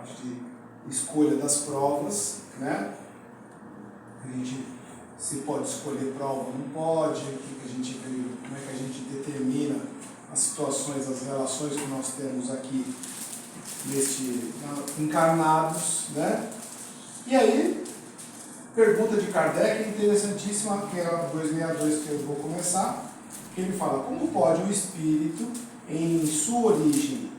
parte de escolha das provas, né? Se pode escolher prova ou não pode, como é que a gente determina as situações, as relações que nós temos aqui encarnados, né? E aí, pergunta de Kardec, interessantíssima, que é a 262 que eu vou começar, que ele fala: como pode o espírito, em sua origem,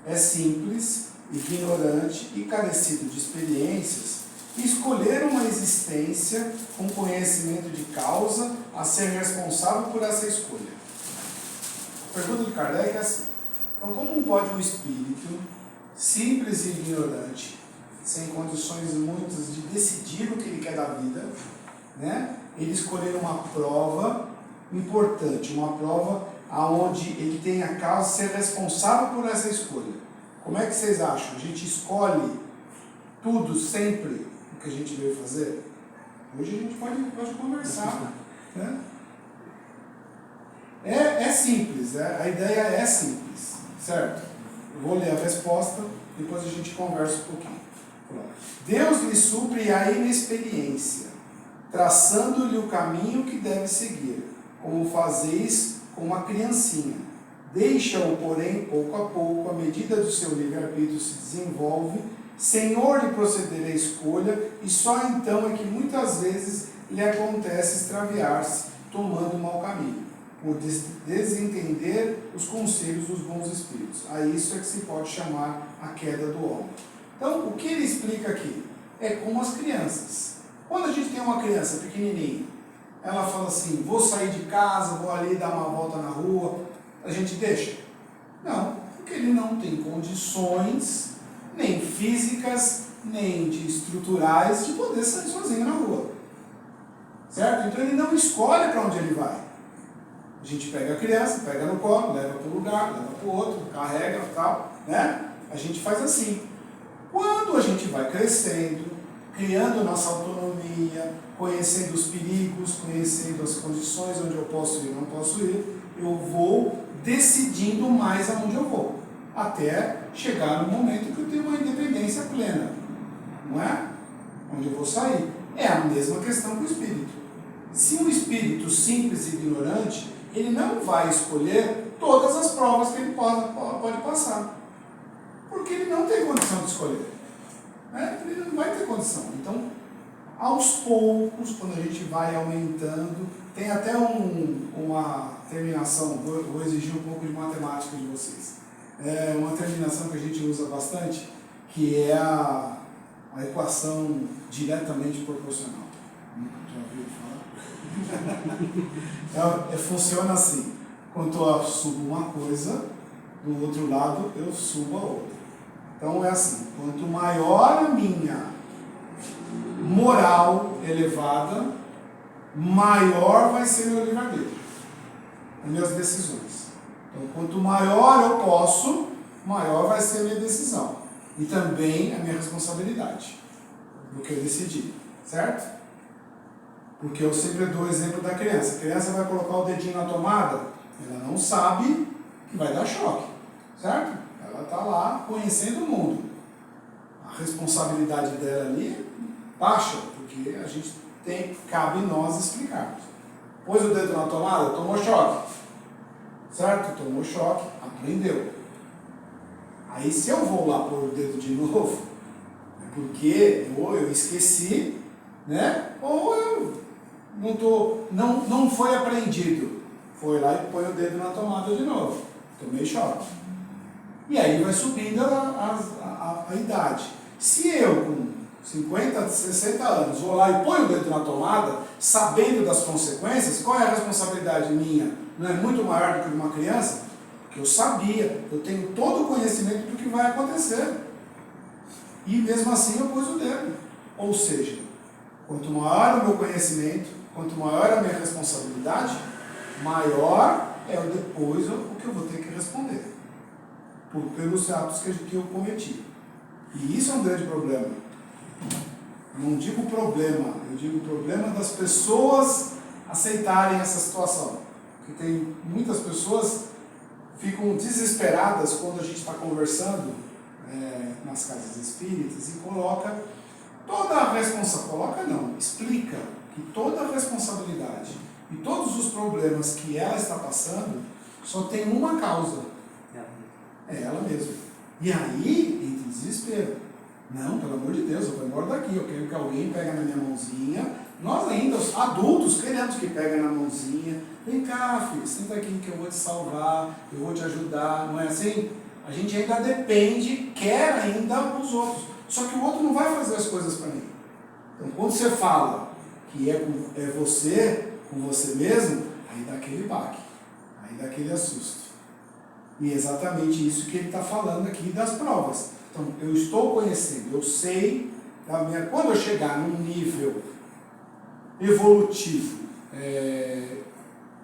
é simples, ignorante e carecido de experiências, escolher uma existência com conhecimento de causa a ser responsável por essa escolha? A pergunta de Kardec é assim: então, como pode um espírito simples e ignorante, sem condições muitas de decidir o que ele quer da vida, né, ele escolher uma prova importante, uma prova onde ele tem a causa de ser responsável por essa escolha? Como é que vocês acham? A gente escolhe tudo sempre o que a gente veio fazer? Hoje a gente pode conversar, né? É simples, a ideia é simples, certo? Eu vou ler a resposta, depois a gente conversa um pouquinho. Deus lhe supre a inexperiência, traçando-lhe o caminho que deve seguir, como fazeis com uma criancinha. Deixa-o, porém, pouco a pouco, à medida do seu livre-arbítrio se desenvolve, Senhor lhe proceder a escolha, e só então é que muitas vezes lhe acontece extraviar-se, tomando o mau caminho, por desentender os conselhos dos bons espíritos. A isso é que se pode chamar a queda do homem. Então, o que ele explica aqui é como as crianças. Quando a gente tem uma criança pequenininha, ela fala assim: vou sair de casa, vou ali dar uma volta na rua, a gente deixa? Não, porque ele não tem condições, nem físicas, nem de estruturais, de poder sair sozinho na rua. Certo? Então ele não escolhe para onde ele vai. A gente pega a criança, pega no colo, leva para um lugar, leva para o outro, carrega e tal, né? A gente faz assim. Quando a gente vai crescendo, criando nossa autonomia, conhecendo os perigos, conhecendo as condições onde eu posso ir e não posso ir, eu vou decidindo mais aonde eu vou, até chegar no momento que eu tenho uma independência plena, não é? Onde eu vou sair. É a mesma questão com o espírito. Se um espírito simples e ignorante, ele não vai escolher todas as provas que ele pode passar, porque ele não tem condição de escolher, né? Ele não vai ter condição. Então, aos poucos, quando a gente vai aumentando, tem até uma terminação, vou exigir um pouco de matemática de vocês. É uma terminação que a gente usa bastante, que é a equação diretamente proporcional. Já ouviu falar? Funciona assim: quando eu subo uma coisa, do outro lado eu subo a outra. Então é assim: quanto maior a minha moral elevada, maior vai ser meu livre-arbítrio, as minhas decisões. Então, quanto maior eu posso, maior vai ser a minha decisão. E também a minha responsabilidade do que eu decidi, certo? Porque eu sempre dou o exemplo da criança. A criança vai colocar o dedinho na tomada, ela não sabe que vai dar choque, certo? Ela está lá conhecendo o mundo. A responsabilidade dela ali é baixa, porque a gente cabe nós explicarmos. Pôs o dedo na tomada, tomou choque, certo? Tomou choque, aprendeu. Aí se eu vou lá pôr o dedo de novo, é porque ou eu esqueci, né? Ou eu não foi aprendido. Foi lá e põe o dedo na tomada de novo. Tomei choque. E aí vai subindo a idade. Se eu, com 50, 60 anos, vou lá e ponho o dedo na tomada, sabendo das consequências, qual é a responsabilidade minha? Não é muito maior do que de uma criança? Porque eu sabia, eu tenho todo o conhecimento do que vai acontecer. E mesmo assim eu pus o dedo. Ou seja, quanto maior o meu conhecimento, quanto maior a minha responsabilidade, maior é depois o que eu vou ter que responder pelos atos que eu cometi. E isso é um grande problema. Não digo problema, eu digo problema das pessoas aceitarem essa situação. Porque tem muitas pessoas ficam desesperadas quando a gente está conversando na nas casas espíritas e coloca toda a responsabilidade, coloca não, explica que toda a responsabilidade e todos os problemas que ela está passando só tem uma causa. É ela mesma. E aí, entra em desespero. Não, pelo amor de Deus, eu vou embora daqui, eu quero que alguém pegue na minha mãozinha. Nós ainda, os adultos, queremos que pegue na mãozinha. Vem cá, filho, senta aqui que eu vou te salvar, eu vou te ajudar. Não é assim? A gente ainda depende, quer ainda os outros. Só que o outro não vai fazer as coisas para mim. Então, quando você fala que é você, com você mesmo, aí dá aquele baque, aí dá aquele assusto. E é exatamente isso que ele está falando aqui das provas. Então, eu estou conhecendo, eu sei, quando eu chegar num nível evolutivo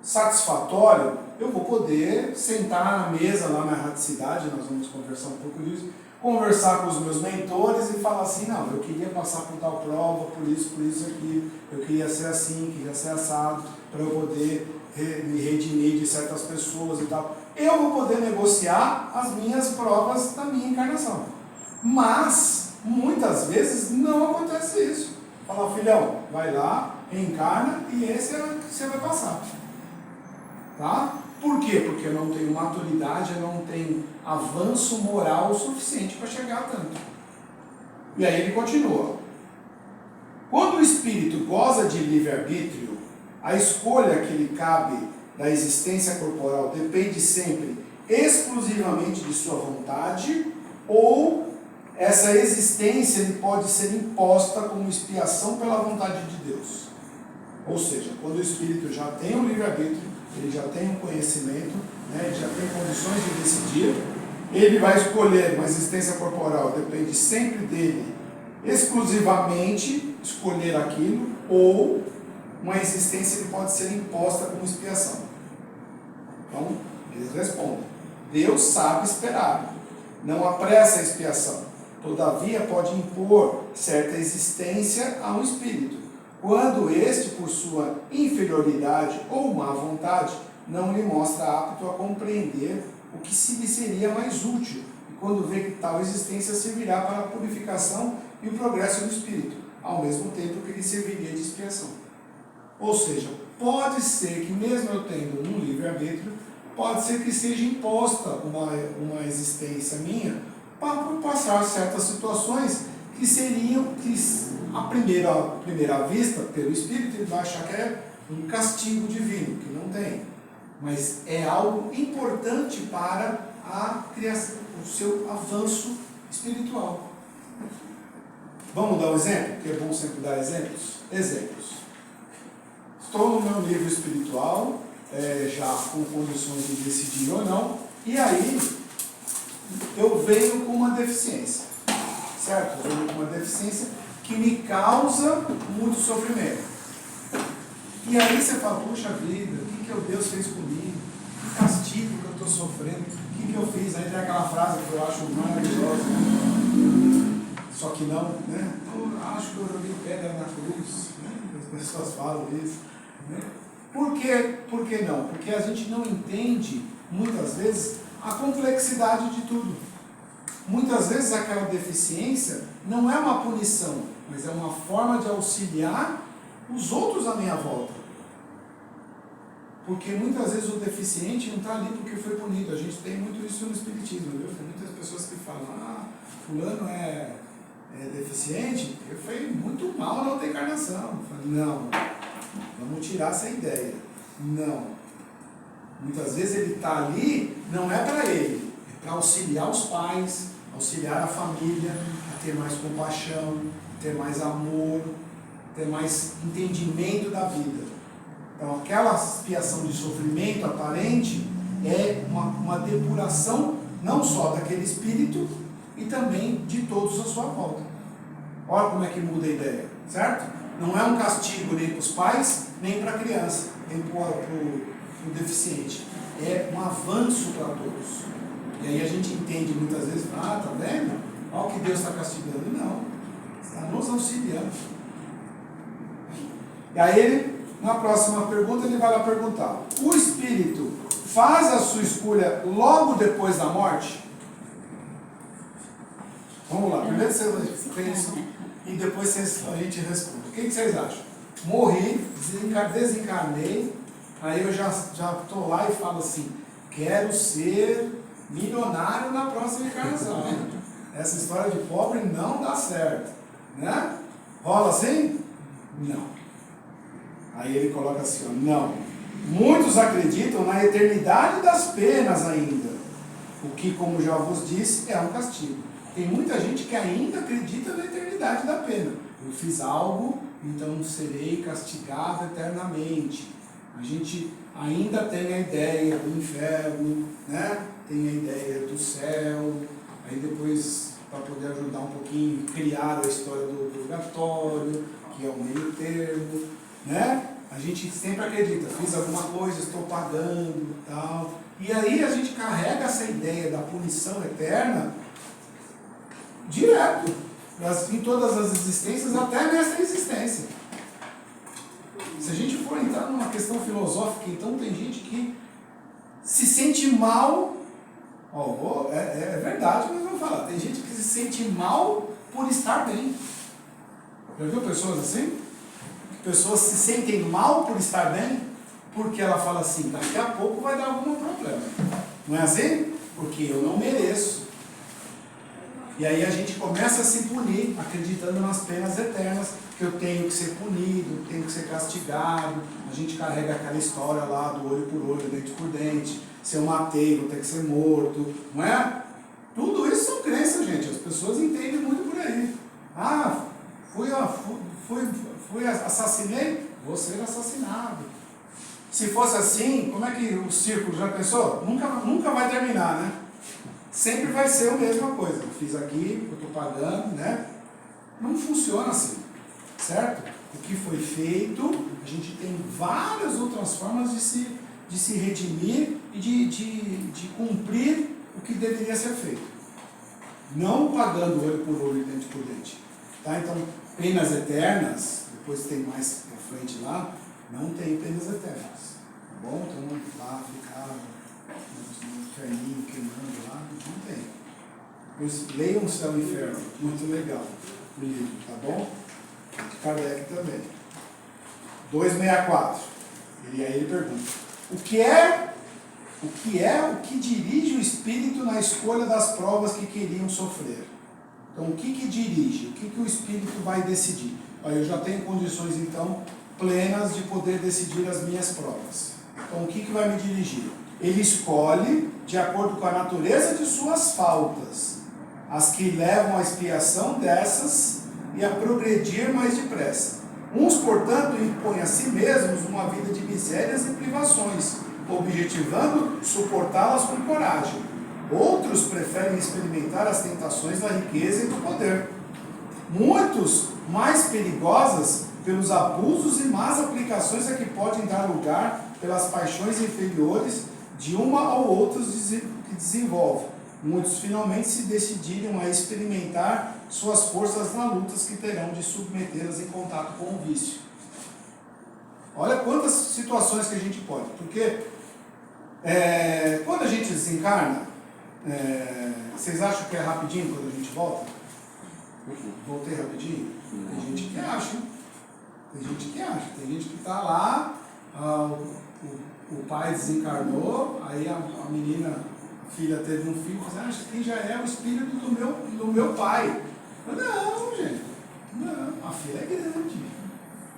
satisfatório, eu vou poder sentar na mesa lá na erraticidade, nós vamos conversar um pouco disso, conversar com os meus mentores e falar assim, não, eu queria passar por tal prova, por isso aqui, eu queria ser assim, queria ser assado, para eu poder me redimir de certas pessoas e tal. Eu vou poder negociar as minhas provas da minha encarnação. Mas, muitas vezes, não acontece isso. Fala, filhão, vai lá, reencarna e esse é o que você vai passar. Tá? Por quê? Porque eu não tenho maturidade, eu não tenho avanço moral suficiente para chegar a tanto. E aí ele continua. Quando o espírito goza de livre-arbítrio, a escolha que lhe cabe da existência corporal depende sempre exclusivamente de sua vontade, ou essa existência lhe pode ser imposta como expiação pela vontade de Deus. Ou seja, quando o espírito já tem um livre-arbítrio, ele já tem um conhecimento, né, ele já tem condições de decidir, ele vai escolher uma existência corporal, depende sempre dele, exclusivamente escolher aquilo, ou uma existência que pode ser imposta como expiação. Então, eles respondem, Deus sabe esperar, não apressa a expiação, todavia pode impor certa existência a um espírito, quando este, por sua inferioridade ou má vontade, não lhe mostra apto a compreender o que lhe seria mais útil, e quando vê que tal existência servirá para a purificação e o progresso do espírito, ao mesmo tempo que lhe serviria de expiação. Ou seja, pode ser que mesmo eu tendo um livre-arbítrio, pode ser que seja imposta uma existência minha para passar certas situações que seriam, à primeira vista, pelo Espírito, ele vai achar que é um castigo divino, que não tem. Mas é algo importante para a criação, o seu avanço espiritual. Vamos dar um exemplo? Porque é bom sempre dar exemplos. Estou no meu nível espiritual, já com condições de decidir ou não, e aí eu venho com uma deficiência, certo? Eu venho com uma deficiência que me causa muito sofrimento. E aí você fala, puxa vida, o que Deus fez comigo? Que castigo que eu estou sofrendo? O que eu fiz? Aí tem aquela frase que eu acho maravilhosa, né? Só que não, né? Eu acho que eu joguei pedra na cruz, né? As pessoas falam isso, né? Por que não? Porque a gente não entende, muitas vezes, a complexidade de tudo. Muitas vezes aquela deficiência não é uma punição, mas é uma forma de auxiliar os outros à minha volta. Porque muitas vezes o deficiente não está ali porque foi punido. A gente tem muito isso no Espiritismo, viu? Tem muitas pessoas que falam, fulano é deficiente porque foi muito mal na outra encarnação. Eu falo, não, vamos tirar essa ideia. Não. Muitas vezes ele está ali, não é para ele, é para auxiliar os pais, auxiliar a família, a ter mais compaixão, ter mais amor, ter mais entendimento da vida. Então aquela expiação de sofrimento aparente é uma depuração não só daquele espírito e também de todos à sua volta. Olha como é que muda a ideia, certo? Não é um castigo nem para os pais, nem para a criança, nem para o deficiente. É um avanço para todos. E aí a gente entende muitas vezes, tá vendo? Olha o que Deus está castigando. Não, está nos auxiliando. E aí ele, na próxima pergunta, ele vai lá perguntar, o espírito faz a sua escolha logo depois da morte? Vamos lá, primeiro vocês pensam e depois a gente responde. O que vocês acham? Morri, desencarnei, aí eu já estou lá e falo assim, quero ser milionário na próxima encarnação. Essa história de pobre não dá certo, né? Rola assim? Não. Aí ele coloca assim, ó, não. Muitos acreditam na eternidade das penas ainda, o que, como já vos disse, é um castigo. Tem muita gente que ainda acredita na eternidade da pena. Eu fiz algo, então serei castigado eternamente. A gente ainda tem a ideia do inferno, né? Tem a ideia do céu, aí depois, para poder ajudar um pouquinho, criar a história do purgatório, que é o meio termo, né? A gente sempre acredita, fiz alguma coisa, estou pagando, tal. E aí a gente carrega essa ideia da punição eterna direto, em todas as existências, até nessa existência. Se a gente for entrar numa questão filosófica, então tem gente que se sente mal, é verdade, mas vamos falar, tem gente que se sente mal por estar bem. Já viu pessoas assim? Pessoas se sentem mal por estar bem, porque ela fala assim, daqui a pouco vai dar algum problema. Não é assim? Porque eu não mereço. E aí a gente começa a se punir, acreditando nas penas eternas, que eu tenho que ser punido, tenho que ser castigado. A gente carrega aquela história lá do olho por olho, dente por dente. Se eu matei, vou ter que ser morto. Não é? Tudo isso são crenças, gente. As pessoas entendem muito por aí. Ah, assassinei, vou ser assassinado. Se fosse assim, como é que o círculo, já pensou? Nunca vai terminar, né? Sempre vai ser a mesma coisa. Eu fiz aqui, eu estou pagando, né? Não funciona assim, certo? O que foi feito, a gente tem várias outras formas de se redimir e de cumprir o que deveria ser feito. Não pagando olho por olho e dente por dente. Tá? Então, penas eternas, depois tem mais pra frente lá, não tem penas eternas. Tá bom? Então, lá ficar no inferninho queimando lá, não tem. Leiam o Céu e o Inferno, muito legal o livro, tá bom? De Kardec também. 264. E aí ele pergunta: o que dirige o espírito na escolha das provas que queriam sofrer? Então, o que dirige? O que o espírito vai decidir? Eu já tenho condições, então, plenas de poder decidir as minhas provas. Então, o que vai me dirigir? Ele escolhe de acordo com a natureza de suas faltas, as que levam à expiação dessas e a progredir mais depressa. Uns, portanto, impõem a si mesmos uma vida de misérias e privações, objetivando suportá-las com coragem. Outros preferem experimentar as tentações da riqueza e do poder. Muitos, mais perigosas pelos abusos e más aplicações a que podem dar lugar pelas paixões inferiores de uma ou outra que desenvolve. Muitos finalmente se decidiram a experimentar suas forças nas lutas que terão de submetê-las em contato com o vício. Olha quantas situações que a gente pode. Porque quando a gente desencarna, vocês acham que é rapidinho quando a gente volta? Voltei rapidinho? Tem gente que acha. Tem gente que está lá, o pai desencarnou, aí a menina, a filha teve um filho, e acha que já é o espírito do meu pai. Não, gente. Não, a filha é grande.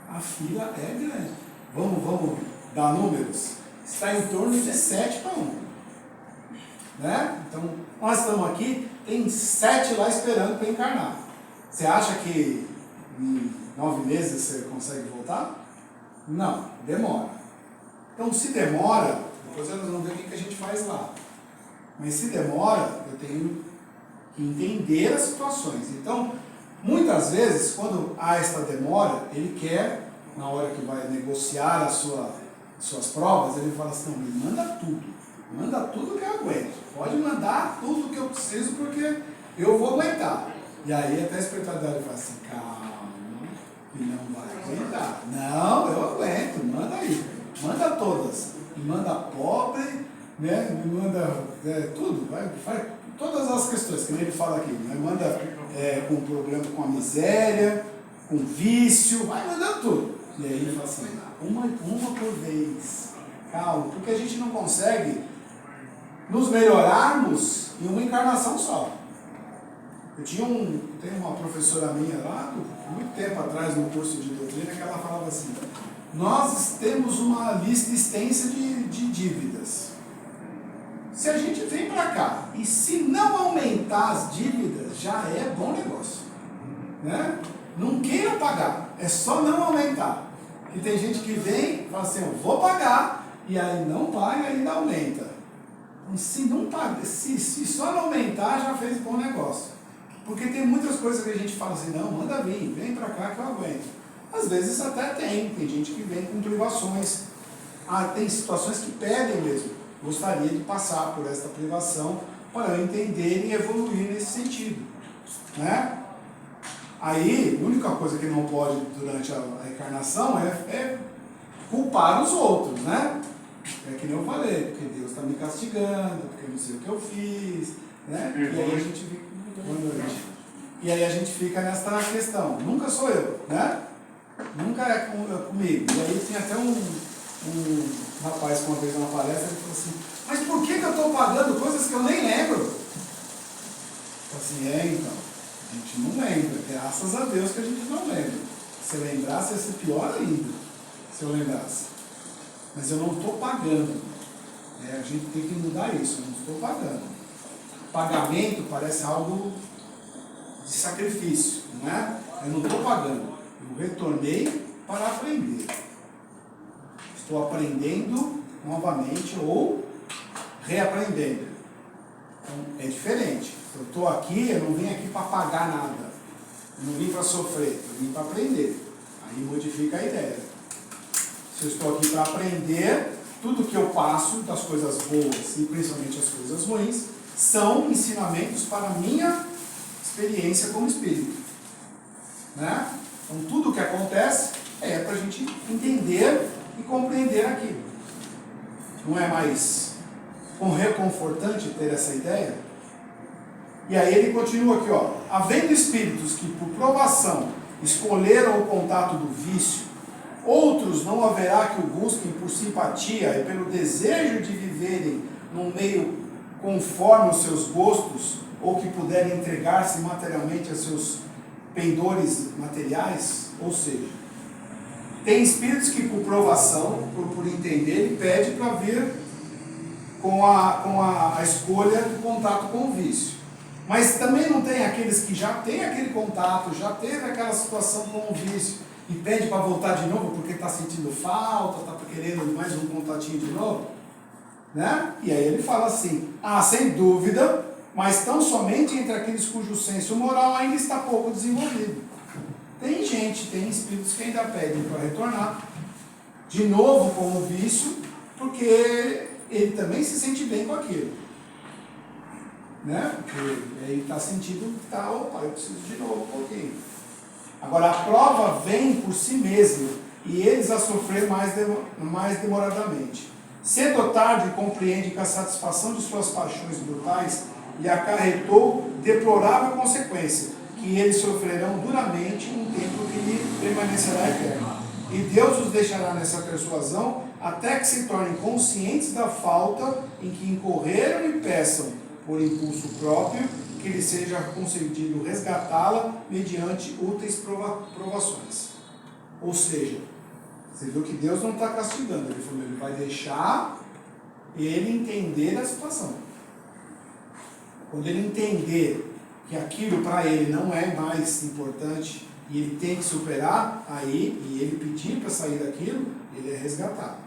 A filha é grande. Vamos dar números? Está em torno de 7 para 1. Né? Então, nós estamos aqui, tem 7 lá esperando para encarnar. Você acha que em 9 meses você consegue voltar? Não, demora. Então, se demora, depois nós vamos ver o que a gente faz lá. Mas se demora, eu tenho que entender as situações. Então, muitas vezes, quando há esta demora, ele quer, na hora que vai negociar suas provas, ele fala assim: não, me manda tudo que eu aguento. Pode mandar tudo que eu preciso, porque eu vou aguentar. E aí até a espiritualidade fala assim: calma, e não vai aguentar. Não, eu aguento, manda aí. Manda todas. Me manda pobre, né? Me manda tudo. Faz todas as questões, que ele fala aqui. Né? Manda com problema com a miséria, com vício, vai mandando tudo. E aí ele fala assim, uma por vez, calma, porque a gente não consegue nos melhorarmos em uma encarnação só. Tem uma professora minha lá, muito tempo atrás, no curso de doutrina, que ela falava assim, nós temos uma lista extensa de dívidas. Se a gente vem para cá e se não aumentar as dívidas, já é bom negócio. Né? Não queira pagar, é só não aumentar. E tem gente que vem e fala assim, eu vou pagar, e aí não paga e ainda aumenta. E se não paga, se só não aumentar, já fez bom negócio. Porque tem muitas coisas que a gente fala assim, não, manda vir, vem pra cá que eu aguento. Às vezes até tem gente que vem com privações. Tem situações que pedem mesmo. Gostaria de passar por esta privação para eu entender e evoluir nesse sentido. Né? Aí, a única coisa que não pode durante a encarnação é culpar os outros, né? É que nem eu falei, porque Deus está me castigando, porque eu não sei o que eu fiz, né? E aí a gente fica... Boa noite. E aí a gente fica nessa questão. Nunca sou eu, né? Nunca é comigo. E aí tem até um rapaz que uma vez numa palestra, ele falou assim, mas por que eu estou pagando coisas que eu nem lembro? Eu falei assim, então, a gente não lembra. Graças a Deus que a gente não lembra. Se eu lembrasse, ia ser pior ainda. Se eu lembrasse. Mas eu não estou pagando. A gente tem que mudar isso. Eu não estou pagando. Pagamento parece algo de sacrifício, não é? Eu não estou pagando. Eu retornei para aprender. Estou aprendendo novamente ou reaprendendo. Então, é diferente. Eu estou aqui, eu não vim aqui para pagar nada. Eu não vim para sofrer, eu vim para aprender. Aí modifica a ideia. Se eu estou aqui para aprender, tudo que eu passo das coisas boas e principalmente as coisas ruins, são ensinamentos para a minha experiência como espírito. Né? Então tudo o que acontece é para a gente entender e compreender aquilo. Não é mais reconfortante ter essa ideia? E aí ele continua aqui, ó. Havendo espíritos que por provação escolheram o contato do vício, outros não haverá que o busquem por simpatia e pelo desejo de viverem num meio conforme os seus gostos, ou que puderem entregar-se materialmente a seus pendores materiais. Ou seja, tem espíritos que por provação, por entender, ele pede para vir com a escolha do contato com o vício. Mas também não tem aqueles que já têm aquele contato, já teve aquela situação com o vício, e pede para voltar de novo porque está sentindo falta, está querendo mais um contatinho de novo. Né? E aí ele fala assim, sem dúvida, mas tão somente entre aqueles cujo senso moral ainda está pouco desenvolvido. Tem espíritos que ainda pedem para retornar de novo com o vício, porque ele também se sente bem com aquilo. Né? Porque ele está sentindo que eu preciso de novo um pouquinho. Agora a prova vem por si mesma e eles a sofrer mais demoradamente. Cedo ou tarde compreende que a satisfação de suas paixões brutais lhe acarretou deplorável consequência, que eles sofrerão duramente um tempo que lhe permanecerá eterno. E Deus os deixará nessa persuasão até que se tornem conscientes da falta em que incorreram e peçam, por impulso próprio, que lhe seja concedido resgatá-la mediante úteis provações. Ou seja, você viu que Deus não está castigando, ele falou, ele vai deixar ele entender a situação. Quando ele entender que aquilo para ele não é mais importante e ele tem que superar, aí, e ele pedir para sair daquilo, ele é resgatado.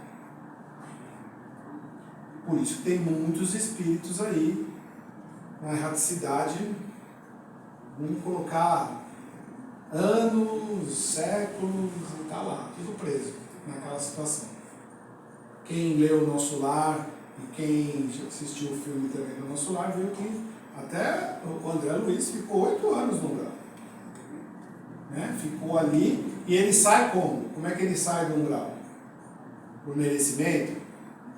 Por isso que tem muitos espíritos aí na erraticidade, vamos colocar anos, séculos, e está lá, tudo preso naquela situação. Quem leu o Nosso Lar e quem assistiu o filme também do Nosso Lar viu que até o André Luiz ficou 8 anos no umbral. Né? Ficou ali e ele sai como? Como é que ele sai do umbral? Por merecimento?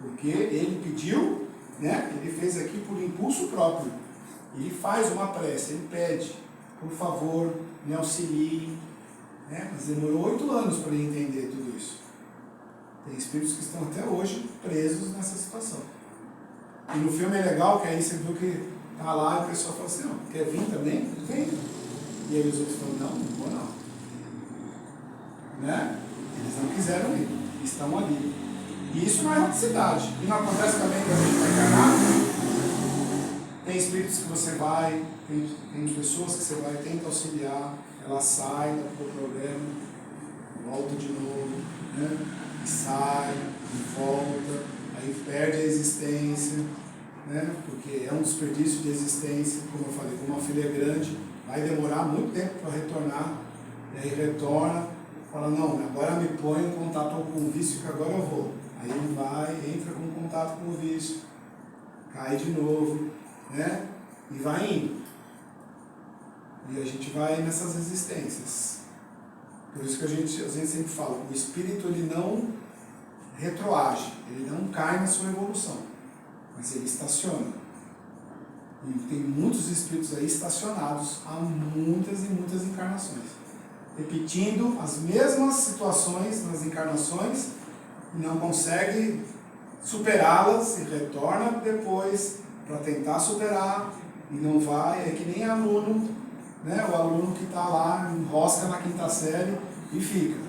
Porque ele pediu, né? Ele fez aqui por impulso próprio. Ele faz uma prece, ele pede. por favor, me auxilie. Né? Mas demorou 8 anos para ele entender tudo isso. Tem espíritos que estão até hoje presos nessa situação. E no filme é legal que aí você viu que tá lá e o pessoal fala assim, não, quer vir também? Vem. E aí os outros falam, não, não vou não. Né? Eles não quiseram ir, estão ali. E isso não é erraticidade. E não acontece também que a gente vai encarnar. Tem espíritos que você vai, tem pessoas que você vai, tenta auxiliar, ela sai do problema, volta de novo, né? E sai, e volta, aí perde a existência, né? Porque é um desperdício de existência, como eu falei, como uma filha grande, vai demorar muito tempo para retornar, e aí retorna, fala, não, agora me põe em contato com o vício que agora eu vou. Aí ele vai, entra com contato com o vício, cai de novo, né? E vai indo. E a gente vai nessas existências. Por isso que a gente sempre fala, o espírito ele não retroage, ele não cai na sua evolução, mas ele estaciona. E tem muitos espíritos aí estacionados há muitas e muitas encarnações, repetindo as mesmas situações nas encarnações, e não consegue superá-las e retorna depois para tentar superar, e não vai, é que nem aluno, né? O aluno que está lá, enrosca na 5ª série e fica,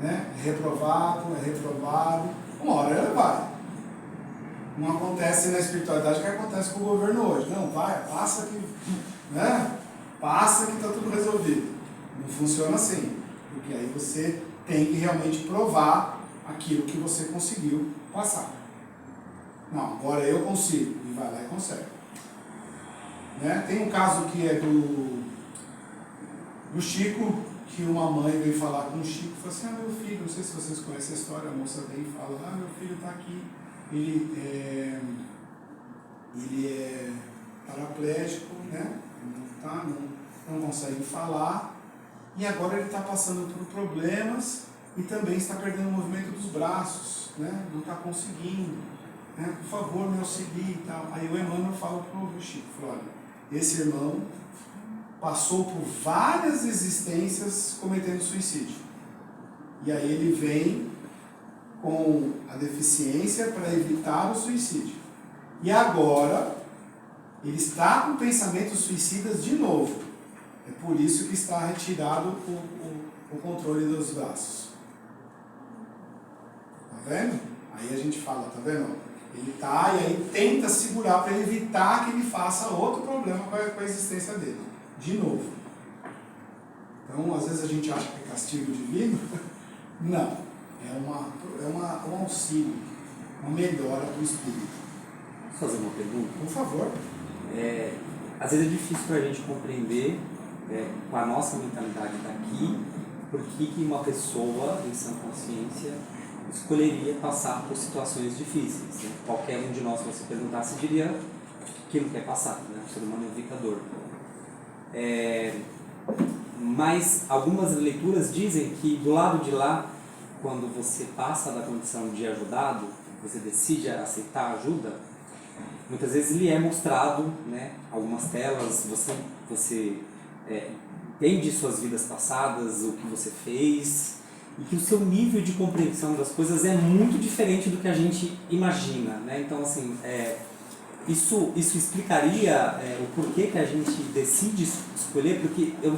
né? É reprovado, uma hora ele vai. Não acontece na espiritualidade o que acontece com o governo hoje. Não, vai, passa que, né? Passa que está tudo resolvido. Não funciona assim, porque aí você tem que realmente provar aquilo que você conseguiu passar. Não, agora eu consigo, e vai lá e consegue. Né? Tem um caso que é do Chico, que uma mãe veio falar com o Chico e falou assim, meu filho, não sei se vocês conhecem a história, a moça vem e fala, meu filho está aqui, ele é paraplégico, né? Não consegue falar, e agora ele está passando por problemas e também está perdendo o movimento dos braços, né? Não está conseguindo, né? Por favor, me auxilie e tal. Aí o Emmanuel fala para o Chico, falou, olha, esse irmão passou por várias existências cometendo suicídio. E aí ele vem com a deficiência para evitar o suicídio. E agora ele está com pensamentos suicidas de novo. É por isso que está retirado o controle dos braços. Tá vendo? Aí a gente fala, tá vendo? Ele tá e aí tenta segurar para evitar que ele faça outro problema com a existência dele. De novo. Então, às vezes a gente acha que é castigo divino. Não. É um auxílio, uma melhora do espírito. Posso fazer uma pergunta? Por favor. Às vezes é difícil para a gente compreender, com a nossa mentalidade daqui, por que uma pessoa em sã consciência escolheria passar por situações difíceis. Né? Qualquer um de nós, se você perguntasse, diria que não quer passar, né? O ser humano evita dor. Mas algumas leituras dizem que do lado de lá, quando você passa da condição de ajudado, você decide aceitar ajuda, muitas vezes lhe é mostrado, né, algumas telas, você entende suas vidas passadas, o que você fez, e que o seu nível de compreensão das coisas é muito diferente do que a gente imagina, né? Então, assim, isso explicaria o porquê que a gente decide escolher, porque eu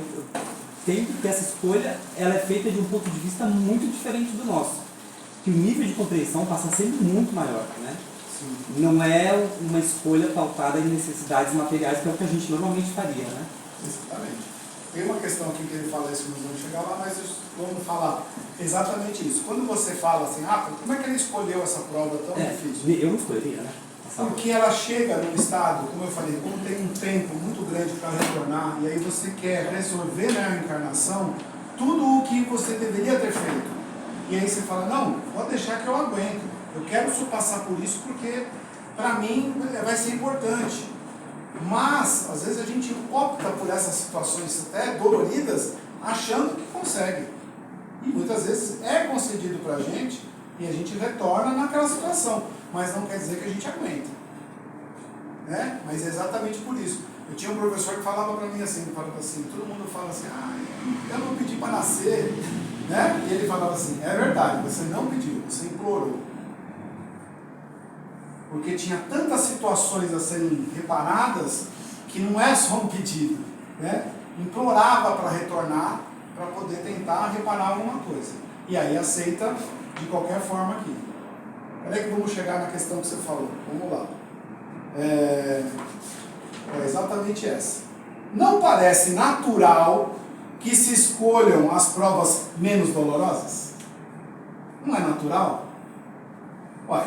tento que essa escolha ela é feita de um ponto de vista muito diferente do nosso, que o nível de compreensão passa a ser muito maior, né? Sim. Não é uma escolha pautada em necessidades materiais, que é o que a gente normalmente faria, né? Exatamente. Tem uma questão aqui que ele fala isso, nós vamos chegar lá, mas vamos falar exatamente isso. Quando você fala assim, como é que ele escolheu essa prova tão difícil? Eu não escolheria, né? Porque ela chega num estado, como eu falei, quando tem um tempo muito grande para retornar, e aí você quer resolver na reencarnação tudo o que você deveria ter feito. E aí você fala, não, pode deixar que eu aguento. Eu quero passar por isso porque, para mim, vai ser importante. Mas, às vezes, a gente opta por essas situações até doloridas, achando que consegue. E muitas vezes é concedido para a gente, e a gente retorna naquela situação. Mas não quer dizer que a gente aguenta. Né? Mas é exatamente por isso. Eu tinha um professor que falava para mim assim, todo mundo fala assim, eu não pedi para nascer, né? E ele falava assim, é verdade, você não pediu, você implorou. Porque tinha tantas situações a serem reparadas que não é só um pedido, né? Implorava para retornar, para poder tentar reparar alguma coisa. E aí aceita de qualquer forma aqui. Peraí que vamos chegar na questão que você falou. Vamos lá. É exatamente essa. Não parece natural que se escolham as provas menos dolorosas? Não é natural? Ué,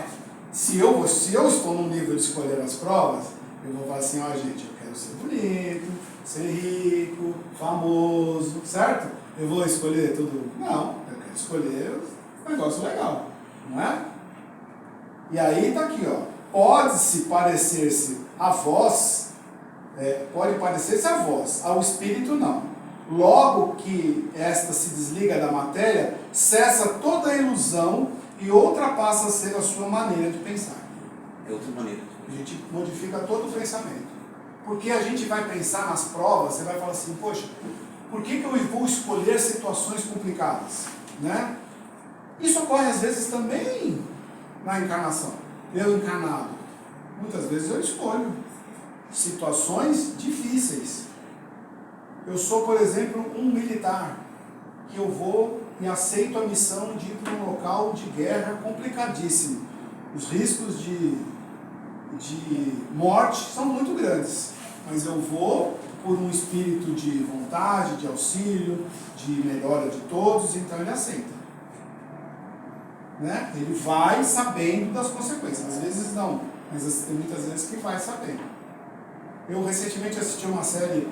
se eu estou no nível de escolher as provas, eu vou falar assim, gente, eu quero ser bonito, ser rico, famoso, certo? Eu vou escolher tudo? Não, eu quero escolher um negócio legal, não é? E aí tá aqui, ó. Pode-se parecer-se a vós, pode parecer-se a vós, ao espírito não. Logo que esta se desliga da matéria, cessa toda a ilusão e outra passa a ser a sua maneira de pensar. É outra maneira. A gente modifica todo o pensamento. Porque a gente vai pensar nas provas, você vai falar assim, poxa, por que eu vou escolher situações complicadas? Né? Isso ocorre às vezes também na encarnação. Eu encarnado, muitas vezes eu escolho situações difíceis. Eu sou, por exemplo, um militar, que eu vou e aceito a missão de ir para um local de guerra complicadíssimo. Os riscos de morte são muito grandes, mas eu vou por um espírito de vontade, de auxílio, de melhora de todos, então ele aceita. Né? Ele vai sabendo das consequências, às vezes não, mas tem muitas vezes que vai sabendo. Eu recentemente assisti uma série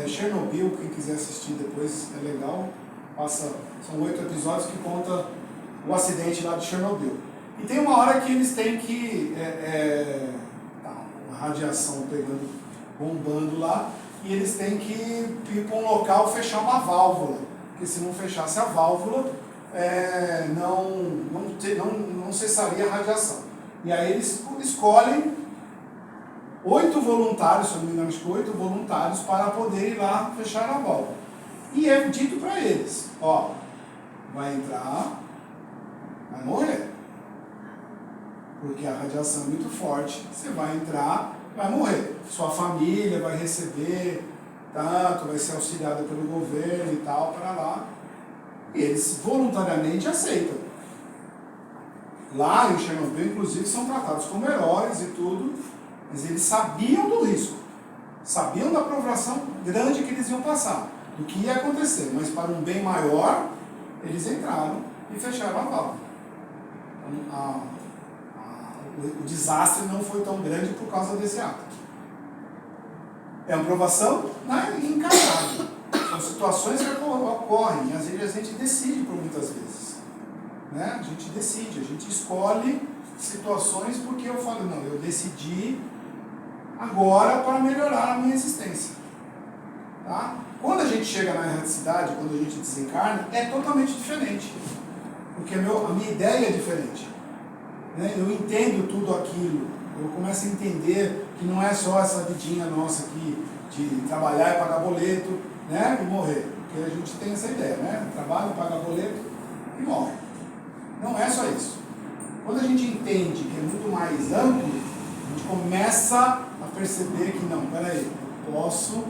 Chernobyl, quem quiser assistir depois é legal, são 8 episódios que conta o acidente lá de Chernobyl. E tem uma hora que eles têm que a radiação bombando lá, e eles têm que ir para um local fechar uma válvula, porque se não fechasse a válvula, não cessaria a radiação. E aí eles escolhem 8 voluntários, se eu não me engano, 8 voluntários para poder ir lá fechar a válvula. E é dito para eles, vai entrar, vai morrer. Porque a radiação é muito forte, você vai entrar, vai morrer. Sua família vai receber tanto, vai ser auxiliada pelo governo e tal, para lá. E eles voluntariamente aceitam. Lá em Chernobyl, inclusive, são tratados como heróis e tudo, mas eles sabiam do risco, sabiam da provação grande que eles iam passar, do que ia acontecer, mas para um bem maior, eles entraram e fecharam a válvula. Então, o desastre não foi tão grande por causa desse ato. É uma provação encarnada. São situações que ocorrem, e às vezes a gente decide por muitas vezes. Né? A gente decide, a gente escolhe situações porque eu falo, não, eu decidi agora para melhorar a minha existência. Tá? Quando a gente chega na erraticidade, quando a gente desencarna, é totalmente diferente. Porque a minha ideia é diferente. Né? Eu entendo tudo aquilo, eu começo a entender que não é só essa vidinha nossa aqui de trabalhar e pagar boleto, né? E morrer, porque a gente tem essa ideia, né? Trabalha, paga boleto e morre. Não é só isso. Quando a gente entende que é muito mais amplo, a gente começa a perceber que não, peraí, eu posso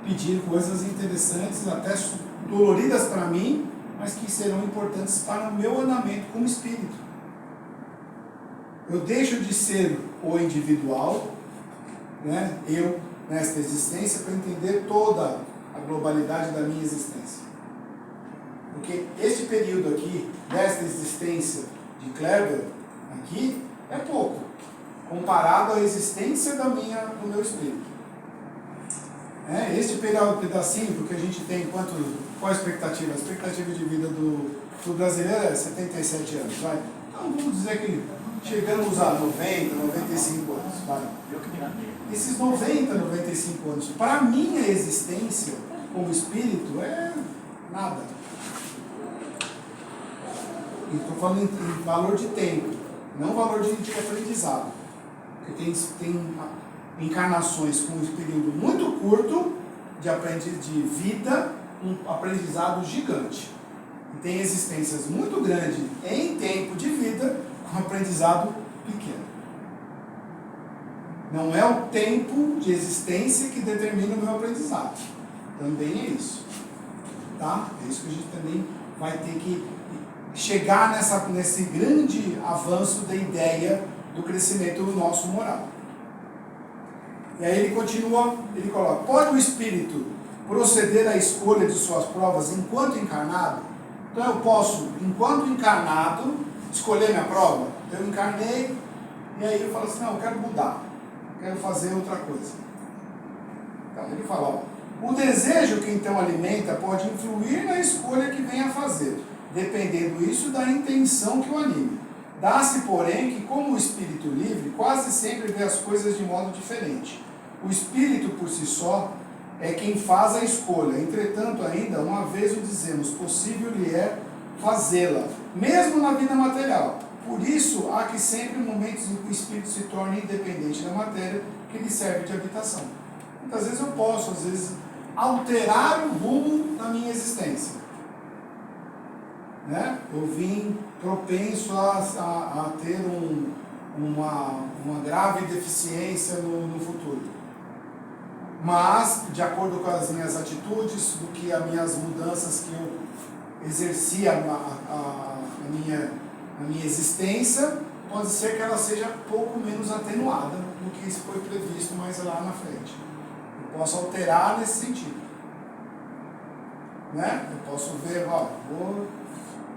pedir coisas interessantes, até doloridas para mim, mas que serão importantes para o meu andamento como espírito. Eu deixo de ser o individual, né, eu, nesta existência, para entender toda a globalidade da minha existência. Porque este período aqui, desta existência de Kleber, aqui, é pouco, comparado à existência do meu espírito. Este pedacinho, porque a gente tem qual a expectativa? A expectativa de vida do brasileiro é 77 anos, vai? Então vamos dizer que chegamos a 90, 95 anos, vai. Esses 90, 95 anos, para a minha existência como espírito, é nada. Estou falando em valor de tempo, não valor de aprendizado. Porque encarnações com um período muito curto de vida, um aprendizado gigante. E tem existências muito grandes em tempo de vida com aprendizado pequeno. Não é o tempo de existência que determina o meu aprendizado. Também é isso. Tá? É isso que a gente também vai ter que chegar nesse grande avanço da ideia do crescimento do nosso moral. E aí ele continua, ele coloca: pode o espírito proceder à escolha de suas provas enquanto encarnado? Então eu posso, enquanto encarnado, escolher minha prova? Eu encarnei, e aí eu falo assim: não, eu quero mudar, quero fazer outra coisa. Então ele fala: ó, o desejo que então alimenta pode influir na escolha que venha a fazer, dependendo isso da intenção que o anime. Dá-se, porém, que como o espírito livre quase sempre vê as coisas de modo diferente. O espírito por si só é quem faz a escolha. Entretanto, ainda, uma vez o dizemos, possível lhe é fazê-la, mesmo na vida material. Por isso, há que sempre momentos em que o espírito se torna independente da matéria que lhe serve de habitação. Muitas vezes eu posso, às vezes, alterar o rumo da minha existência. Né? Eu vim propenso a ter uma grave deficiência no futuro. Mas, de acordo com as minhas atitudes, do que as minhas mudanças que eu exerci a minha existência, pode ser que ela seja pouco menos atenuada do que isso foi previsto mais lá na frente. Eu posso alterar nesse sentido. Né? Eu posso ver,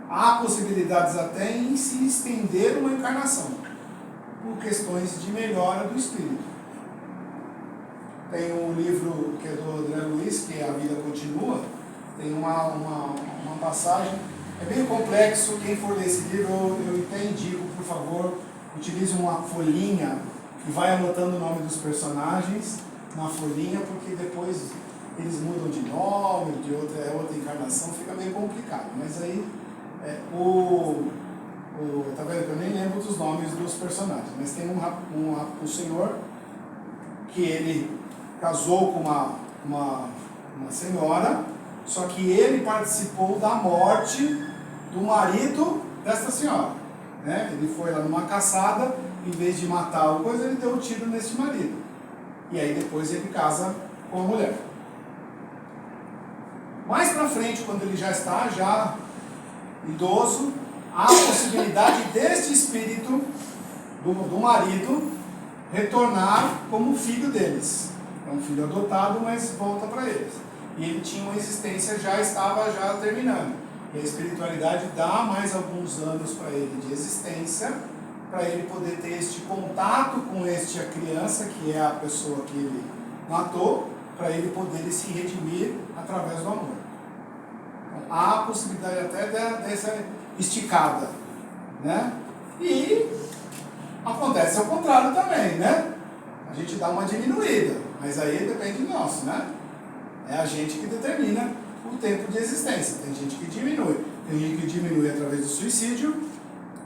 há possibilidades até em se estender uma encarnação, por questões de melhora do espírito. Tem um livro que é do André Luiz, que é A Vida Continua, tem uma passagem, é bem complexo, quem for ler esse livro, eu até indico, por favor, utilize uma folhinha e vai anotando o nome dos personagens na folhinha, porque depois eles mudam de nome, de outra encarnação, fica meio complicado, mas aí tá vendo que eu nem lembro dos nomes dos personagens, mas tem um senhor que ele casou com uma senhora, só que ele participou da morte do marido dessa senhora. Né? Ele foi lá numa caçada, em vez de matar o coisa, ele deu um tiro nesse marido. E aí depois ele casa com a mulher. Mais pra frente, quando ele já está idoso, há a possibilidade deste espírito do marido retornar como filho deles. É um filho adotado, mas volta para eles. E ele tinha uma existência, estava terminando. E a espiritualidade dá mais alguns anos para ele de existência, para ele poder ter este contato com esta criança, que é a pessoa que ele matou, para ele poder se redimir através do amor. Então, há a possibilidade até dessa esticada. Né? E acontece ao contrário também, né? A gente dá uma diminuída, mas aí depende de nós, né? É a gente que determina o tempo de existência. Tem gente que diminui. Tem gente que diminui através do suicídio,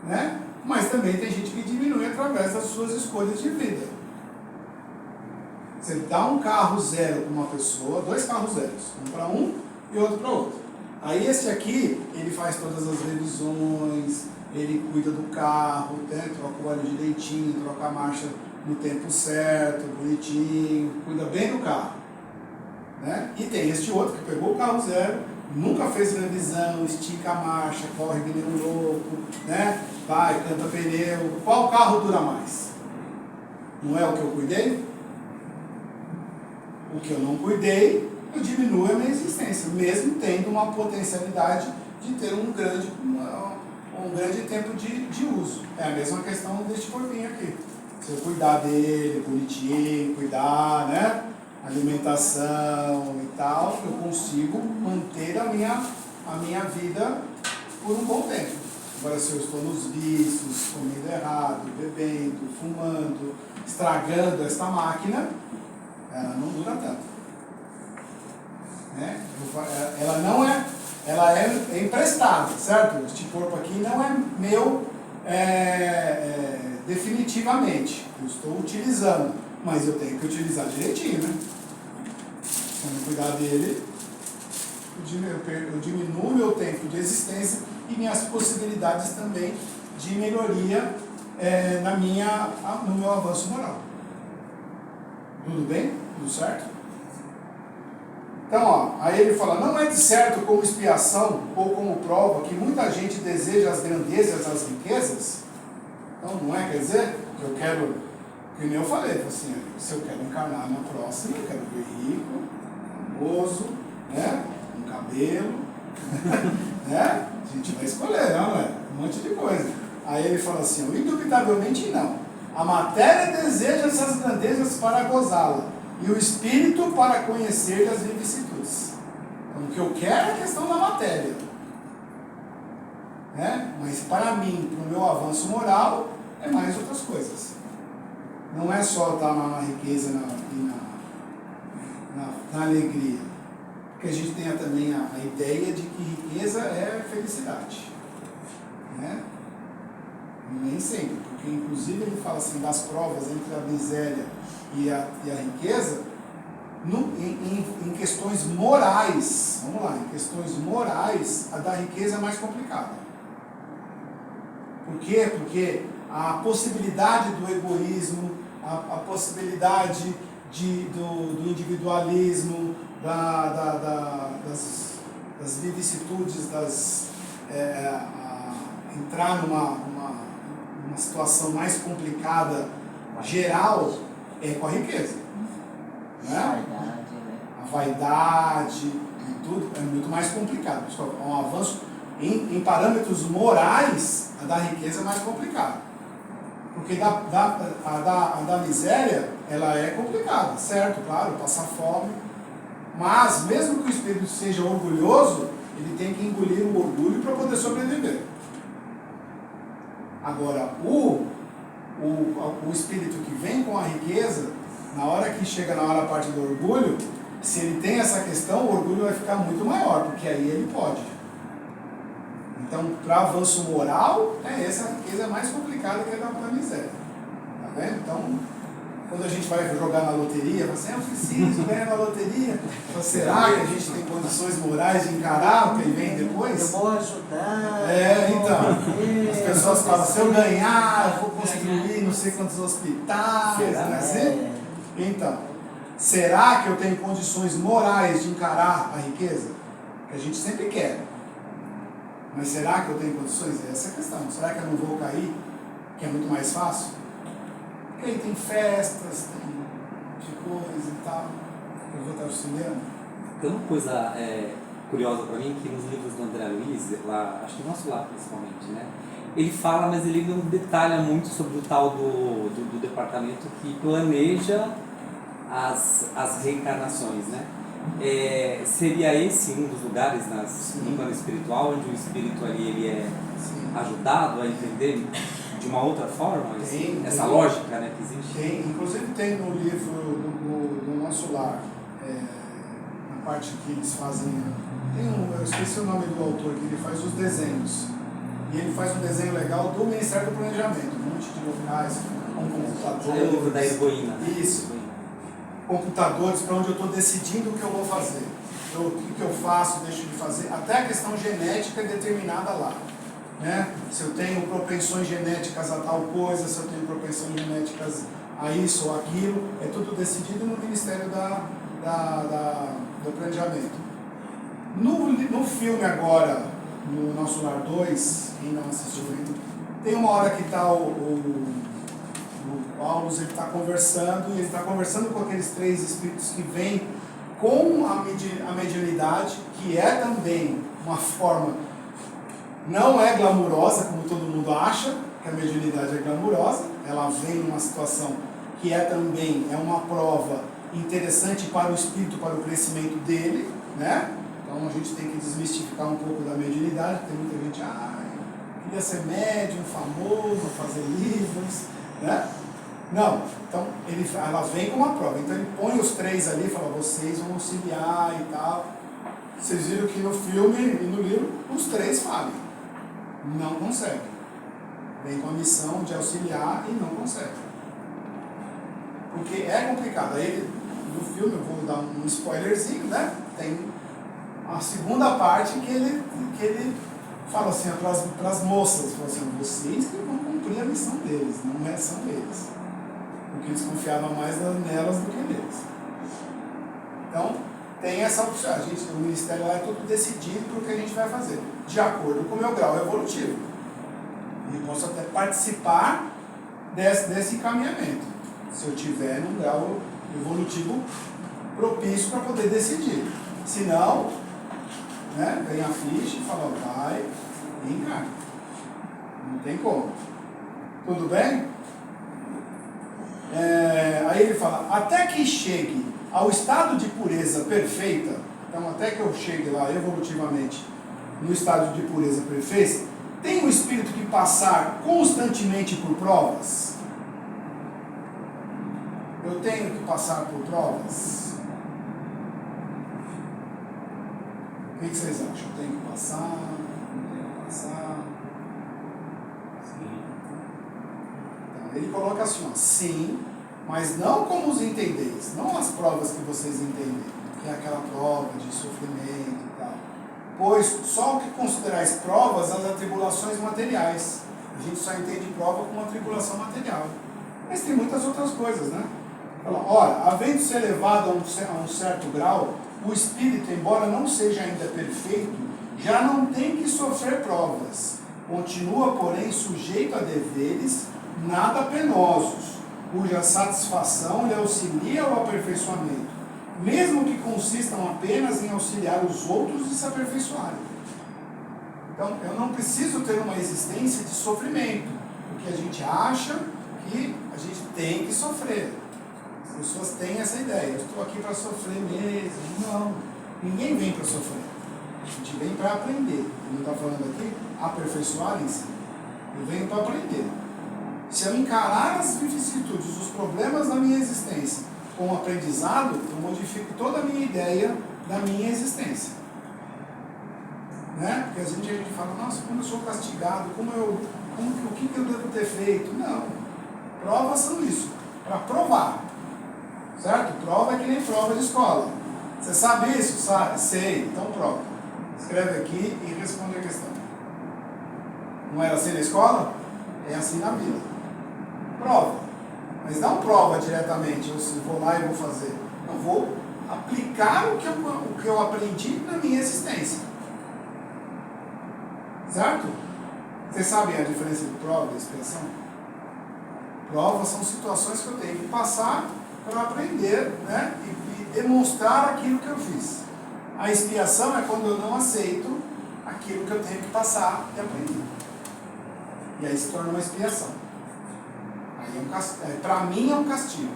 né? Mas também tem gente que diminui através das suas escolhas de vida. Você dá um carro zero para uma pessoa, 2 carros zeros, um para um e outro para outro. Aí esse aqui, ele faz todas as revisões, ele cuida do carro, né? Troca o óleo direitinho, troca a marcha no tempo certo, bonitinho, cuida bem do carro. Né? E tem este outro que pegou o carro zero, nunca fez revisão, estica a marcha, corre que nem um louco, né? Vai, canta pneu. Qual carro dura mais? Não é o que eu cuidei? O que eu não cuidei, eu diminuo a minha existência, mesmo tendo uma potencialidade de ter um grande tempo de uso. É a mesma questão deste corpinho aqui. Se eu cuidar dele, bonitinho, cuidar, né? Alimentação e tal, eu consigo manter a minha vida por um bom tempo. Agora, se eu estou nos vícios, comendo errado, bebendo, fumando, estragando esta máquina, ela não dura tanto. Né? Ela é emprestada, certo? Este corpo aqui não é meu definitivamente. Eu estou utilizando. mas eu tenho que utilizar direitinho, né? Se eu não cuidar dele, eu diminuo meu tempo de existência e minhas possibilidades também de melhoria no meu avanço moral. Tudo bem? Tudo certo? Então, ó, aí ele fala, não é de certo como expiação ou como prova que muita gente deseja as grandezas, as riquezas. Então, não é, quer dizer, que eu quero, que nem eu falei, assim, se eu quero encarnar na próxima, eu quero ver rico, famoso, né, um cabelo, né, a gente vai escolher, não é? Um monte de coisa. Aí ele fala assim, indubitavelmente não. A matéria deseja essas grandezas para gozá-la, e o espírito para conhecer as vicissitudes. Então, o que eu quero é a questão da matéria. Né? Mas para mim, para o meu avanço moral, é mais outras coisas. Não é só estar na riqueza e na alegria. Porque a gente tem também a ideia de que riqueza é felicidade. Né? Nem sempre, porque inclusive ele fala assim, das provas entre a miséria e a riqueza, em questões morais, vamos lá, em questões morais, a da riqueza é mais complicada. Por quê? Porque a possibilidade do egoísmo, a possibilidade do individualismo, das vicissitudes, entrar numa situação mais complicada, geral, é com a riqueza. Né? A vaidade e tudo é muito mais complicado. Um avanço em parâmetros morais, a da riqueza é mais complicada. Porque a da miséria, ela é complicada, certo? Claro, passar fome. Mas, mesmo que o espírito seja orgulhoso, ele tem que engolir o orgulho para poder sobreviver. Agora, o espírito que vem com a riqueza, na hora que chega na hora a parte do orgulho, se ele tem essa questão, o orgulho vai ficar muito maior, porque aí ele pode. Então, para avanço moral, essa riqueza é mais complicada que a da miséria. Tá vendo? Então, quando a gente vai jogar na loteria, fala assim, eu preciso ganhar na loteria. Então, será que a gente tem condições morais de encarar o que vem depois? Eu vou ajudar. Então, as pessoas falam, se eu ganhar, eu vou construir não sei quantos hospitais, não é assim? Então, será que eu tenho condições morais de encarar a riqueza? Que a gente sempre quer. Mas será que eu tenho condições? Essa é a questão. Será que eu não vou cair? Que é muito mais fácil? Porque aí tem festas, tem de coisa e tal. Eu vou estar auxiliando. Tem uma coisa curiosa para mim, que nos livros do André Luiz, lá, acho que no nosso lado principalmente, né? Ele fala, mas ele não detalha muito sobre o tal do departamento que planeja as reencarnações, né? Seria esse um dos lugares no plano espiritual, onde o espírito ali ele é ajudado a entender de uma outra forma essa lógica, né, que existe? Tem, inclusive tem no livro do Nosso Lar, na parte que eles fazem, eu esqueci o nome do autor, que ele faz os desenhos, e ele faz um desenho legal do Ministério do Planejamento, um monte de locais, com computadores. É o livro da Ergoína. Isso. Computadores para onde eu estou decidindo o que eu vou fazer. O que eu faço, deixo de fazer. Até a questão genética é determinada lá. Né? Se eu tenho propensões genéticas a tal coisa, se eu tenho propensões genéticas a isso ou aquilo, é tudo decidido no Ministério do Planejamento. No filme agora, no Nosso Lar 2, quem não assistiu ainda, tem uma hora que está o Paulo, ele está conversando, e ele está conversando com aqueles 3 espíritos que vêm com a mediunidade, que é também uma forma, não é glamurosa, como todo mundo acha, que a mediunidade é glamurosa, ela vem numa situação que também é uma prova interessante para o espírito, para o crescimento dele, né? Então a gente tem que desmistificar um pouco da mediunidade, tem muita gente, queria ser médium, famoso, fazer livros, né? Não, então ela vem com uma prova, então ele põe os 3 ali e fala, vocês vão auxiliar e tal. Vocês viram que no filme e no livro os 3 falham, não conseguem. Vem com a missão de auxiliar e não consegue. Porque é complicado. Aí ele, no filme, eu vou dar um spoilerzinho, né? Tem a segunda parte que ele fala assim para as moças, fala assim, vocês que vão cumprir a missão deles, não são eles. Porque eles confiavam mais nelas do que neles. Então, tem essa opção. O ministério lá é tudo decidido para o que a gente vai fazer, de acordo com o meu grau evolutivo. E eu posso até participar desse encaminhamento, se eu tiver num grau evolutivo propício para poder decidir. Se não, né, vem a ficha e fala, vai e encarna. Não tem como. Tudo bem? Aí ele fala, até que chegue ao estado de pureza perfeita, então até que eu chegue lá evolutivamente no estado de pureza perfeita, tem o espírito que passar constantemente por provas? Eu tenho que passar por provas? O que vocês acham? Eu tenho que passar? Não tenho que passar? Sim. Então, ele coloca assim, ó, sim, mas não como os entendeis, não as provas que vocês entendem, que é aquela prova de sofrimento e tal. Pois só o que considerais provas as atribulações materiais. A gente só entende prova como uma tribulação material. Mas tem muitas outras coisas, né? Ora, havendo se elevado a um certo grau, o espírito, embora não seja ainda perfeito, já não tem que sofrer provas. Continua, porém, sujeito a deveres nada penosos, cuja satisfação lhe auxilia ao aperfeiçoamento, mesmo que consistam apenas em auxiliar os outros a se aperfeiçoarem. Então, eu não preciso ter uma existência de sofrimento, porque a gente acha que a gente tem que sofrer. As pessoas têm essa ideia, eu estou aqui para sofrer mesmo. Não, ninguém vem para sofrer. A gente vem para aprender. Ele não está falando aqui, aperfeiçoarem-se. Eu venho para aprender. Se eu encarar as vicissitudes, os problemas da minha existência com o aprendizado, eu modifico toda a minha ideia da minha existência. Né? Porque às vezes a gente fala, nossa, como eu sou castigado, o que eu devo ter feito? Não. Provas são isso, para provar. Certo? Prova é que nem prova de escola. Você sabe isso? Sabe? Sei, então prova. Escreve aqui e responde a questão. Não era assim na escola? É assim na vida. Prova. Mas não prova diretamente, eu vou lá e vou fazer. Eu vou aplicar o que eu aprendi na minha existência. Certo? Vocês sabem a diferença de prova e expiação? Provas são situações que eu tenho que passar para aprender, né, e demonstrar aquilo que eu fiz. A expiação é quando eu não aceito aquilo que eu tenho que passar e aprender. E aí se torna uma expiação. Aí para mim é um castigo.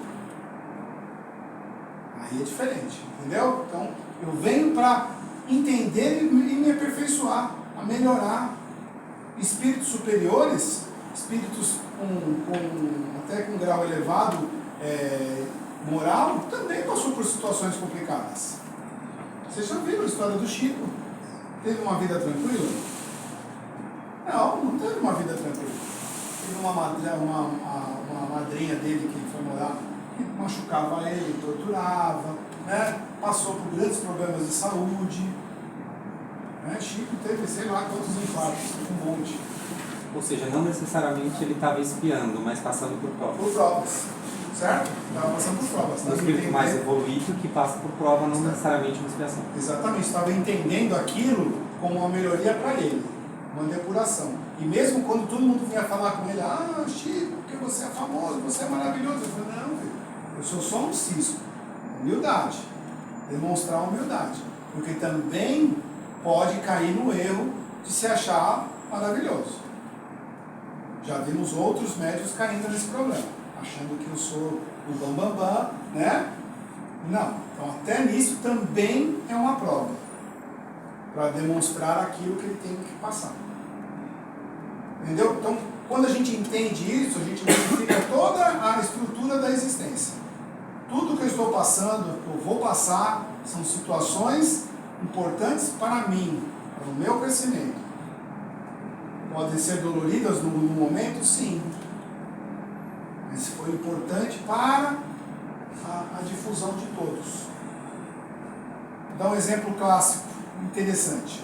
Aí é diferente, entendeu? Então eu venho para entender e me aperfeiçoar, a melhorar. Espíritos superiores, espíritos até com grau elevado moral, também passou por situações complicadas. Vocês já viram a história do Chico? Teve uma vida tranquila? Não teve uma vida tranquila. Teve uma madrinha dele que foi morar, que machucava ele, torturava, né? Passou por grandes problemas de saúde. Né? Chico teve, sei lá quantos infartos, um monte. Ou seja, não necessariamente ele estava espiando, mas passando por provas. Por provas. Certo? Estava passando por provas. Um espírito mais evoluído que passa por prova, não necessariamente uma expiação. Exatamente, estava entendendo aquilo como uma melhoria para ele, uma depuração. E mesmo quando todo mundo vinha falar com ele, Chico, porque você é famoso, você é maravilhoso. Eu falei, não, filho, eu sou só um cisco. Humildade. Demonstrar humildade. Porque também pode cair no erro de se achar maravilhoso. Já vimos outros médios caindo nesse problema, achando que eu sou o bambambam, né? Não. Então até nisso também é uma prova, para demonstrar aquilo que ele tem que passar. Entendeu? Então, quando a gente entende isso, a gente modifica toda a estrutura da existência. Tudo que eu estou passando, que eu vou passar, são situações importantes para mim, para o meu crescimento. Podem ser doloridas no momento? Sim. Mas foi importante para a difusão de todos. Vou dar um exemplo clássico, interessante.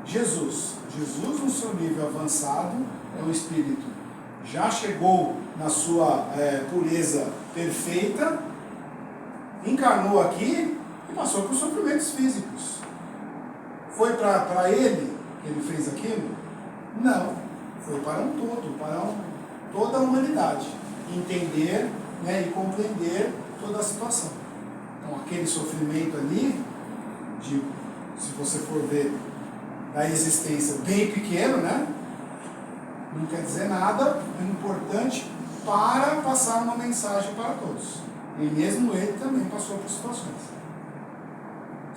Jesus no seu nível avançado, é um espírito, já chegou na sua pureza perfeita, encarnou aqui e passou por sofrimentos físicos. Foi para ele que ele fez aquilo? Não. Foi para um todo, para toda a humanidade. Entender, né, e compreender toda a situação. Então aquele sofrimento ali, se você for ver da existência bem pequeno, né? Não quer dizer nada, é importante para passar uma mensagem para todos. E mesmo ele também passou por situações.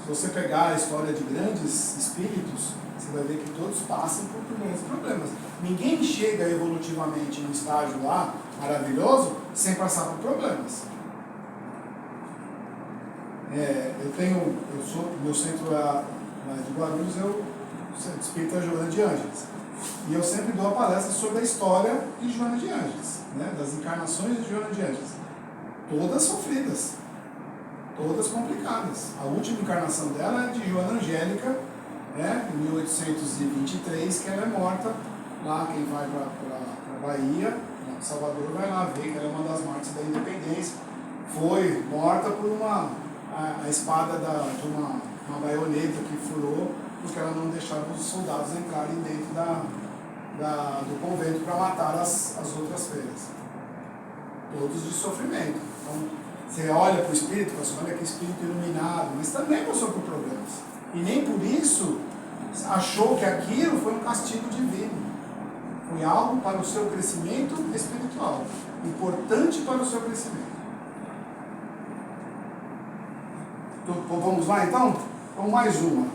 Se você pegar a história de grandes espíritos, você vai ver que todos passam por grandes problemas. Ninguém chega evolutivamente num estágio lá, maravilhoso, sem passar por problemas. Meu centro lá de Guarulhos, Centro Espírita Joana de Ângeles. E eu sempre dou a palestra sobre a história de Joana de Ângeles, né, das encarnações de Joana de Ângeles. Todas sofridas, todas complicadas. A última encarnação dela é de Joana Angélica, né, em 1823, que ela é morta lá. Quem vai para Bahia, Salvador, vai lá ver que ela é uma das mártires da independência. Foi morta por a espada de uma baioneta que furou, porque ela não deixava os soldados entrarem dentro do convento para matar as outras freiras. Todos de sofrimento. Então, você olha para o espírito e fala assim, olha que espírito iluminado, mas também passou por problemas. E nem por isso achou que aquilo foi um castigo divino. Foi algo para o seu crescimento espiritual. Importante para o seu crescimento. Então, vamos lá então? Então, mais uma.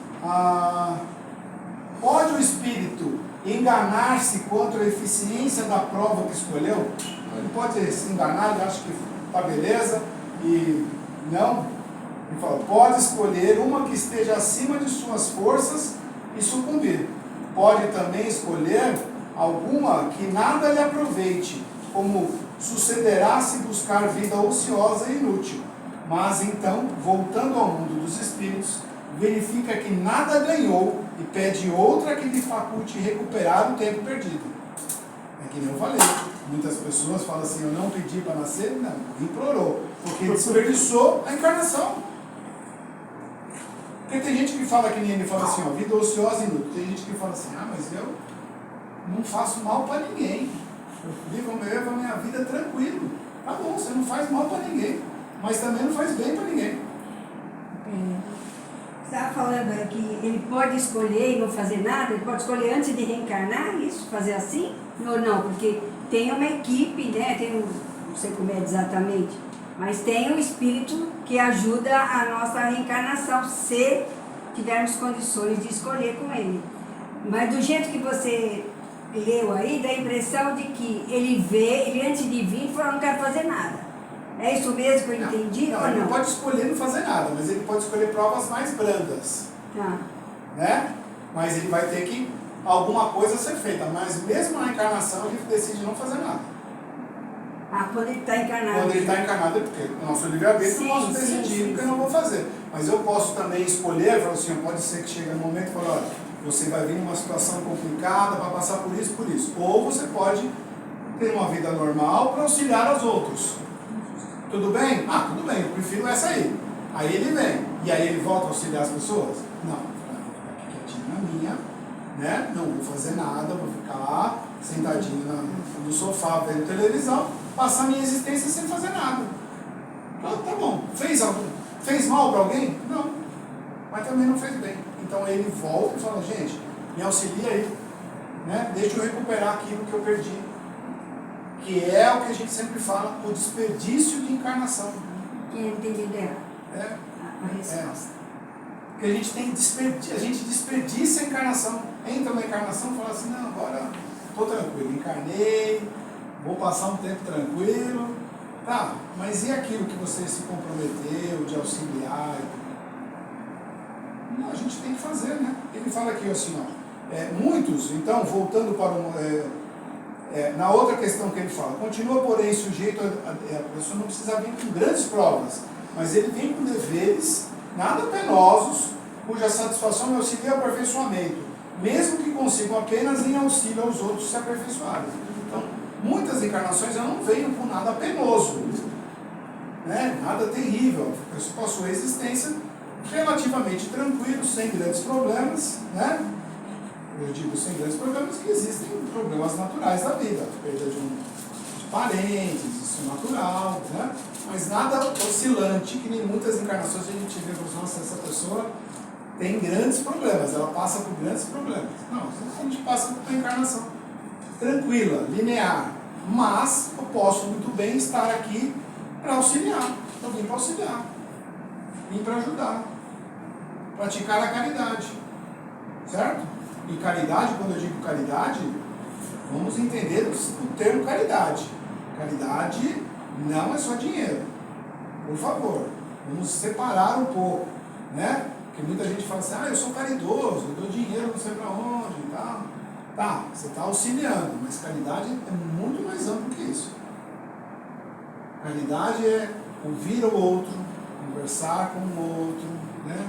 Pode o espírito enganar-se quanto à eficiência da prova que escolheu? Ele pode se enganar, ele acha que está beleza, e não. Ele fala, pode escolher uma que esteja acima de suas forças e sucumbir. Pode também escolher alguma que nada lhe aproveite, como sucederá se buscar vida ociosa e inútil. Mas então, voltando ao mundo dos espíritos, verifica que nada ganhou e pede outra que lhe faculte recuperar o tempo perdido. É que nem eu falei, muitas pessoas falam assim, eu não pedi para nascer, não, implorou, porque desperdiçou a encarnação. Porque tem gente que fala que nem ele fala assim, ó, vida ociosa e inútil. Tem gente que fala assim, mas eu não faço mal para ninguém, eu levo a minha vida tranquilo. Tá bom, você não faz mal para ninguém, mas também não faz bem para ninguém. Você estava falando que ele pode escolher e não fazer nada, ele pode escolher antes de reencarnar, isso, fazer assim? Ou não, porque tem uma equipe, né? Não sei como é exatamente, mas tem um espírito que ajuda a nossa reencarnação, se tivermos condições de escolher com ele. Mas do jeito que você leu aí, dá a impressão de que ele antes de vir, falou, não quero fazer nada. É isso mesmo que eu entendi? Não, ou ele não? pode escolher não fazer nada, mas ele pode escolher provas mais brandas. Tá. Né? Mas ele vai ter que alguma coisa ser feita. Mas mesmo na encarnação ele decide não fazer nada. Quando ele está encarnado. Quando ele está encarnado, é porque o nosso livre-arbítrio eu posso decidir o que eu não vou fazer. Mas eu posso também escolher, falar assim, pode ser que chegue um momento e falar, olha, você vai vir numa situação complicada para passar por isso, por isso. Ou você pode ter uma vida normal para auxiliar os outros. Tudo bem? Tudo bem, eu prefiro essa aí. Aí ele vem. E aí ele volta a auxiliar as pessoas? Não, eu vou ficar aqui quietinho na minha, né? Não vou fazer nada, vou ficar sentadinho no sofá vendo televisão, passar minha existência sem fazer nada. Tá bom. Fez mal para alguém? Não. Mas também não fez bem. Então ele volta e fala, gente, me auxilia aí. Né? Deixa eu recuperar aquilo que eu perdi. Que é o que a gente sempre fala, o desperdício de encarnação. Tinha entendido errado. A resposta. Porque a gente desperdiça a encarnação. Entra na encarnação e fala assim, não, agora estou tranquilo, encarnei, vou passar um tempo tranquilo. Tá, mas e aquilo que você se comprometeu de auxiliar? Não, a gente tem que fazer, né? Ele fala aqui assim, ó, muitos, então, voltando para Na outra questão que ele fala, continua, porém, sujeito a pessoa não precisa vir com grandes provas, mas ele vem com deveres nada penosos, cuja satisfação me auxilia ao aperfeiçoamento, mesmo que consigam apenas em auxílio aos outros se aperfeiçoarem. Então, muitas encarnações eu não venho com nada penoso, né? Nada terrível. A pessoa passou a existência relativamente tranquilo, sem grandes problemas, né? Eu digo sem grandes problemas que existem problemas naturais da vida, perda de parentes, isso é natural, né? Mas nada oscilante, que nem muitas encarnações a gente vê, nossa, essa pessoa tem grandes problemas, ela passa por grandes problemas. Não, a gente passa por uma encarnação tranquila, linear, mas eu posso muito bem estar aqui para auxiliar. Eu vim para auxiliar, vim para ajudar, praticar a caridade, certo? E caridade, quando eu digo caridade, vamos entender o termo caridade. Caridade não é só dinheiro, por favor, vamos separar um pouco, né? Porque muita gente fala assim, eu sou caridoso, eu dou dinheiro não sei para onde e tal. Tá, você está auxiliando, mas caridade é muito mais amplo que isso. Caridade é ouvir o outro, conversar com o outro, né?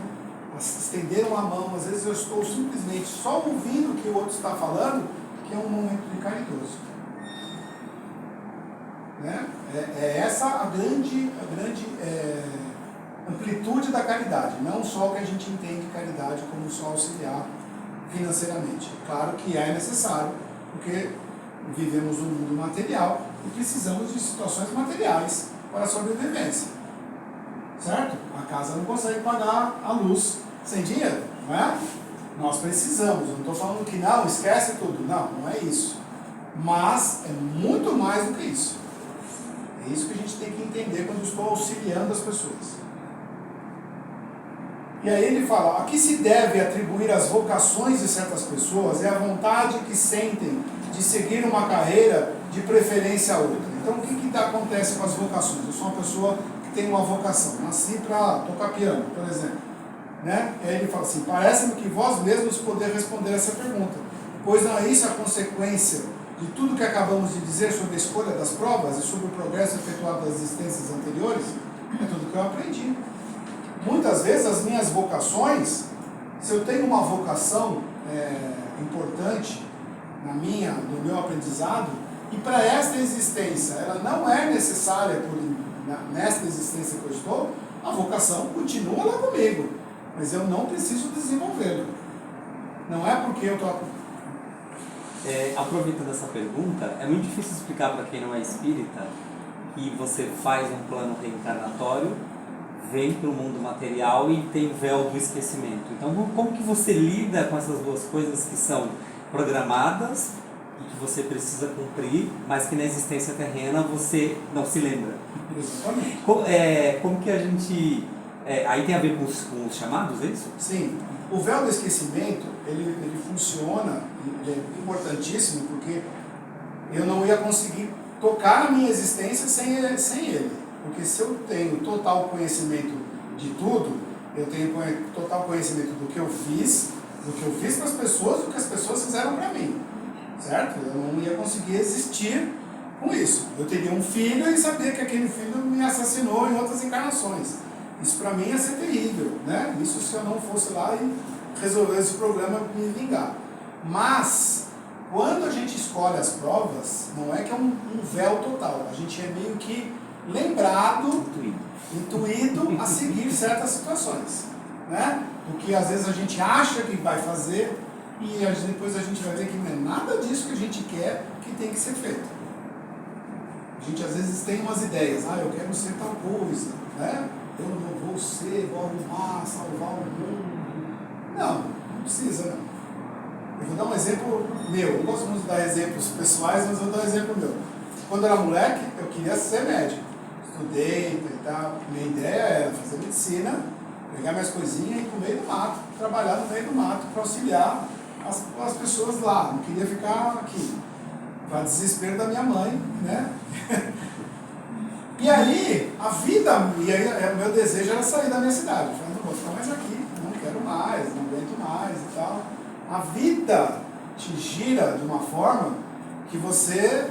Estender uma mão. Às vezes eu estou simplesmente só ouvindo o que o outro está falando, que é um momento de caridoso. Né? É essa a grande amplitude da caridade, não só que a gente entende caridade como só auxiliar financeiramente. Claro que é necessário, porque vivemos um mundo material e precisamos de situações materiais para a sobrevivência. Certo? A casa não consegue pagar a luz sem dinheiro, não é? Nós precisamos, eu não estou falando que não, esquece tudo, não é isso. Mas é muito mais do que isso. É isso que a gente tem que entender quando eu estou auxiliando as pessoas. E aí ele fala, a que se deve atribuir as vocações de certas pessoas é a vontade que sentem de seguir uma carreira, de preferência a outra. Então o que acontece com as vocações? Eu sou uma pessoa que tem uma vocação, nasci para tocar piano, por exemplo. Né? E aí ele fala assim, parece-me que vós mesmos poder responder essa pergunta, pois não é isso a consequência de tudo que acabamos de dizer sobre a escolha das provas e sobre o progresso efetuado das existências anteriores? É tudo que eu aprendi. Muitas vezes as minhas vocações, se eu tenho uma vocação importante no meu aprendizado, e para esta existência ela não é necessária nesta existência que eu estou, a vocação continua lá comigo, mas eu não preciso desenvolvê-la. Não é porque eu estou... Aproveitando essa pergunta, é muito difícil explicar para quem não é espírita que você faz um plano reencarnatório, vem para o mundo material e tem o véu do esquecimento. Então, como que você lida com essas duas coisas que são programadas e que você precisa cumprir, mas que na existência terrena você não se lembra? Exatamente. Como que a gente... aí tem a ver com os chamados, é isso? Sim. O véu do esquecimento, ele funciona, ele é importantíssimo, porque eu não ia conseguir tocar a minha existência sem ele. Porque se eu tenho total conhecimento de tudo, eu tenho total conhecimento do que eu fiz para as pessoas, do que as pessoas fizeram para mim. Certo? Eu não ia conseguir existir com isso. Eu teria um filho e sabia que aquele filho me assassinou em outras encarnações. Isso para mim ia ser terrível, né? Isso se eu não fosse lá e resolver esse problema me vingar. Mas, quando a gente escolhe as provas, não é que é um véu total. A gente é meio que lembrado, intuído a seguir certas situações, né? O que às vezes a gente acha que vai fazer e depois a gente vai ver que não é nada disso que a gente quer que tem que ser feito. A gente às vezes tem umas ideias, eu quero ser tal coisa, né? Eu não vou ser, vou arrumar, salvar o mundo. Não precisa, não. Eu vou dar um exemplo meu. Eu gosto muito de dar exemplos pessoais, mas eu vou dar um exemplo meu. Quando eu era moleque, eu queria ser médico. Estudei e tal. Minha ideia era fazer medicina, pegar minhas coisinhas e ir pro meio do mato, trabalhar no meio do mato para auxiliar as pessoas lá. Não queria ficar aqui. Para desespero da minha mãe, né? E aí, o meu desejo era sair da minha cidade. Eu falei, não vou ficar mais aqui, não quero mais, não aguento mais e tal. A vida te gira de uma forma que você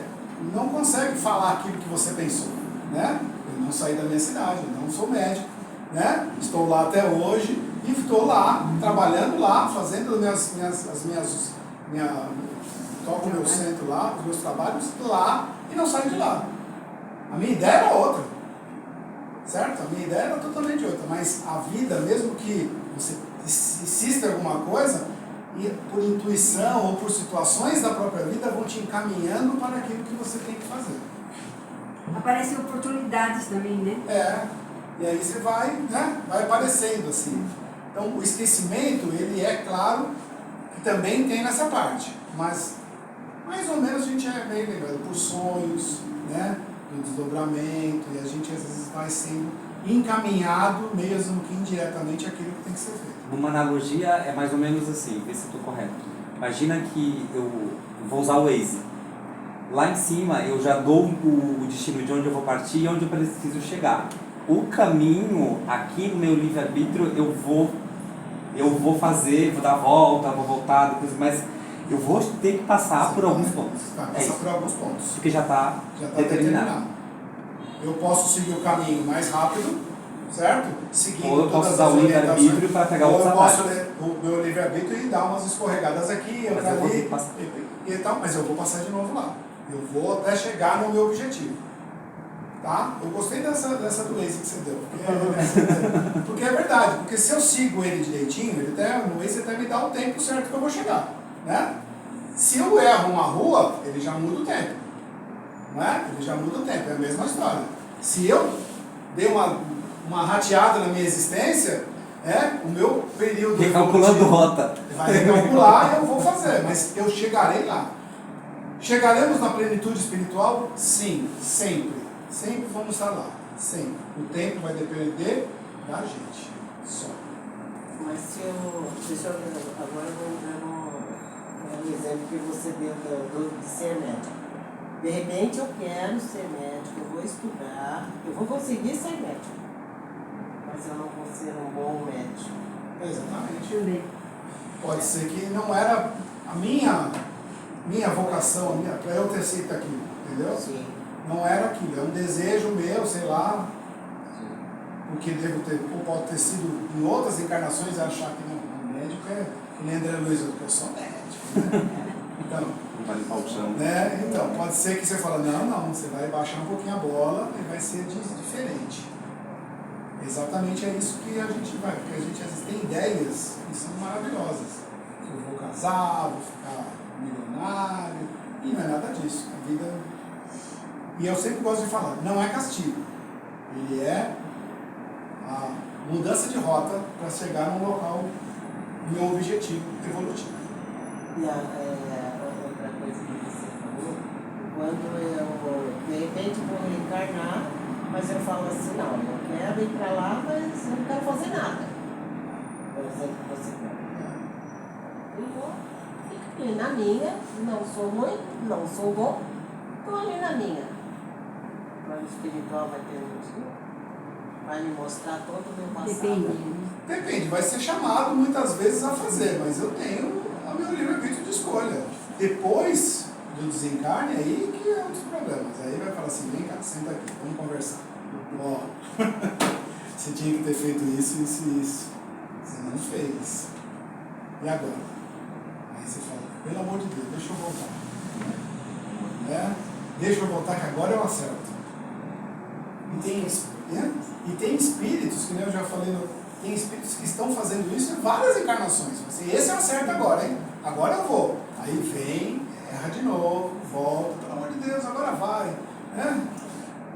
não consegue falar aquilo que você pensou, né? Eu não saí da minha cidade, eu não sou médico, né? Estou lá até hoje e estou lá, trabalhando lá, fazendo toco o meu centro lá, os meus trabalhos lá e não saio de lá. A minha ideia era outra, certo? A minha ideia era totalmente outra, mas a vida, mesmo que você insista em alguma coisa, e por intuição ou por situações da própria vida, vão te encaminhando para aquilo que você tem que fazer. Aparecem oportunidades também, né? E aí você vai, né? Vai aparecendo assim. Então o esquecimento, ele é claro que também tem nessa parte, mas mais ou menos a gente é meio lembrado por sonhos, né? Do desdobramento, e a gente às vezes vai sendo encaminhado, mesmo que indiretamente, aquilo que tem que ser feito. Uma analogia é mais ou menos assim, vê se eu estou correto. Imagina que eu vou usar o Waze. Lá em cima eu já dou o destino de onde eu vou partir e onde eu preciso chegar. O caminho, aqui no meu livre-arbítrio, eu vou fazer, vou dar a volta, vou voltar, depois, mas eu vou ter que passar por alguns pontos. Vai passar por alguns pontos. Porque já está determinado. Eu posso seguir o caminho mais rápido, certo? Seguindo ou eu posso usar o livre-arbítrio para pegar outros atalhos. Ou eu posso o meu livre-arbítrio e dar umas escorregadas aqui, outra ali, e tal, mas eu vou passar de novo lá. Eu vou até chegar no meu objetivo. Tá? Eu gostei dessa do Waze que você deu. Porque é verdade, porque se eu sigo ele direitinho, no Waze até me dá o tempo certo que eu vou chegar. Né? Se eu erro uma rua, ele já muda o tempo. Não é? Ele já muda o tempo, é a mesma história. Se eu dei uma rateada na minha existência, o meu período... Recalculando rota. Vai recalcular e eu vou fazer, mas eu chegarei lá. Chegaremos na plenitude espiritual? Sim, sempre. Sempre vamos estar lá. Sempre. O tempo vai depender da gente. Só. Mas se eu... Deixa eu ver, agora eu vou entrar no exemplo que você deu de ser médico. De repente eu quero ser médico, eu vou estudar, eu vou conseguir ser médico. Mas eu não vou ser um bom médico. Exatamente. Também. Pode ser que não era a minha vocação, para eu ter sido aquilo, entendeu? Sim. Não era aquilo, é um desejo meu, sei lá, porque ou pode ter sido em outras encarnações achar que não, médico é que nem André Luiz, eu sou médico, né? Então, né? Então, pode ser que você fale, não, você vai baixar um pouquinho a bola e vai ser diferente. Exatamente é isso que a gente vai, porque a gente às vezes tem ideias que são maravilhosas. Eu vou casar, vou ficar milionário, e não é nada disso. A vida... E eu sempre gosto de falar, não é castigo. Ele é a mudança de rota para chegar num local, meu objetivo evolutivo. E outra coisa que você falou, quando eu de repente vou reencarnar, mas eu falo assim, não, eu quero ir para lá, mas eu não quero fazer nada. Por exemplo, você quer. Eu vou, fico ali na minha, não sou ruim, não sou bom, estou ali na minha. O plano espiritual vai vai me mostrar todo o meu passado. Depende, vai ser chamado muitas vezes a fazer, mas eu tenho o meu livre-arbítrio de escolha. Depois do desencarne, aí que é outros problemas. Aí vai falar assim, vem cá, senta aqui, vamos conversar. Ó, você tinha que ter feito isso, isso e isso. Você não fez. E agora? Aí você fala, pelo amor de Deus, deixa eu voltar. Deixa eu voltar que agora eu acerto. E tem espíritos, que nem eu já falei, tem espíritos que estão fazendo isso em várias encarnações. Assim, esse eu acerto agora, hein? Agora eu vou. Aí vem, erra de novo, volta, pelo amor de Deus, agora vai.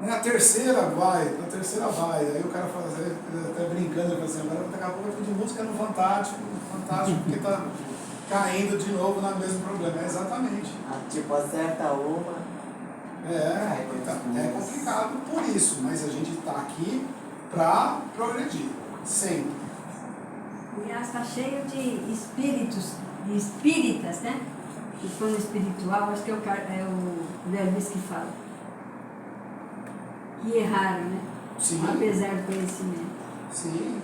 A terceira vai. Aí o cara fala assim, até brincando, ele fala assim, agora daqui a pouco eu vou de música no Fantástico, porque tá caindo de novo no mesmo problema. Exatamente. Tipo, acerta uma. É complicado por isso, mas a gente está aqui para progredir, sempre. Aliás, está cheio de espíritos, de espíritas, né? O plano espiritual, acho que é o Vermes que fala. Que erraram, né? Sim. Apesar do conhecimento. Sim,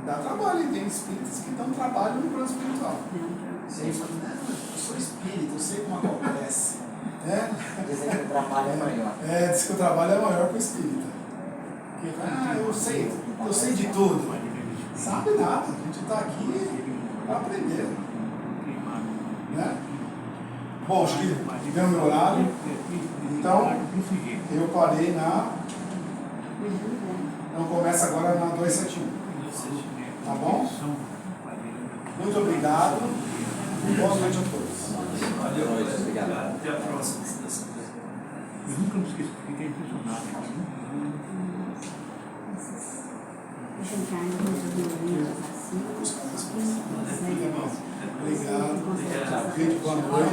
dá trabalho, tem espíritas que dão trabalho no plano espiritual. Não, Ele fala, não, eu sou espírita, eu sei como acontece. Né? Dizem que o trabalho é maior. Diz que o trabalho é maior que o espírita. Eu sei de tudo. Sabe nada, a gente está aqui para aprender. Né? Bom, acho que deu meu horário. Então, eu parei na. Então começa agora na 271. Tá bom? Muito obrigado. Boa noite a todos. Boa noite, obrigado. Até a próxima. Eu nunca me esqueço, fiquei impressionado. Obrigado. Gente, boa noite.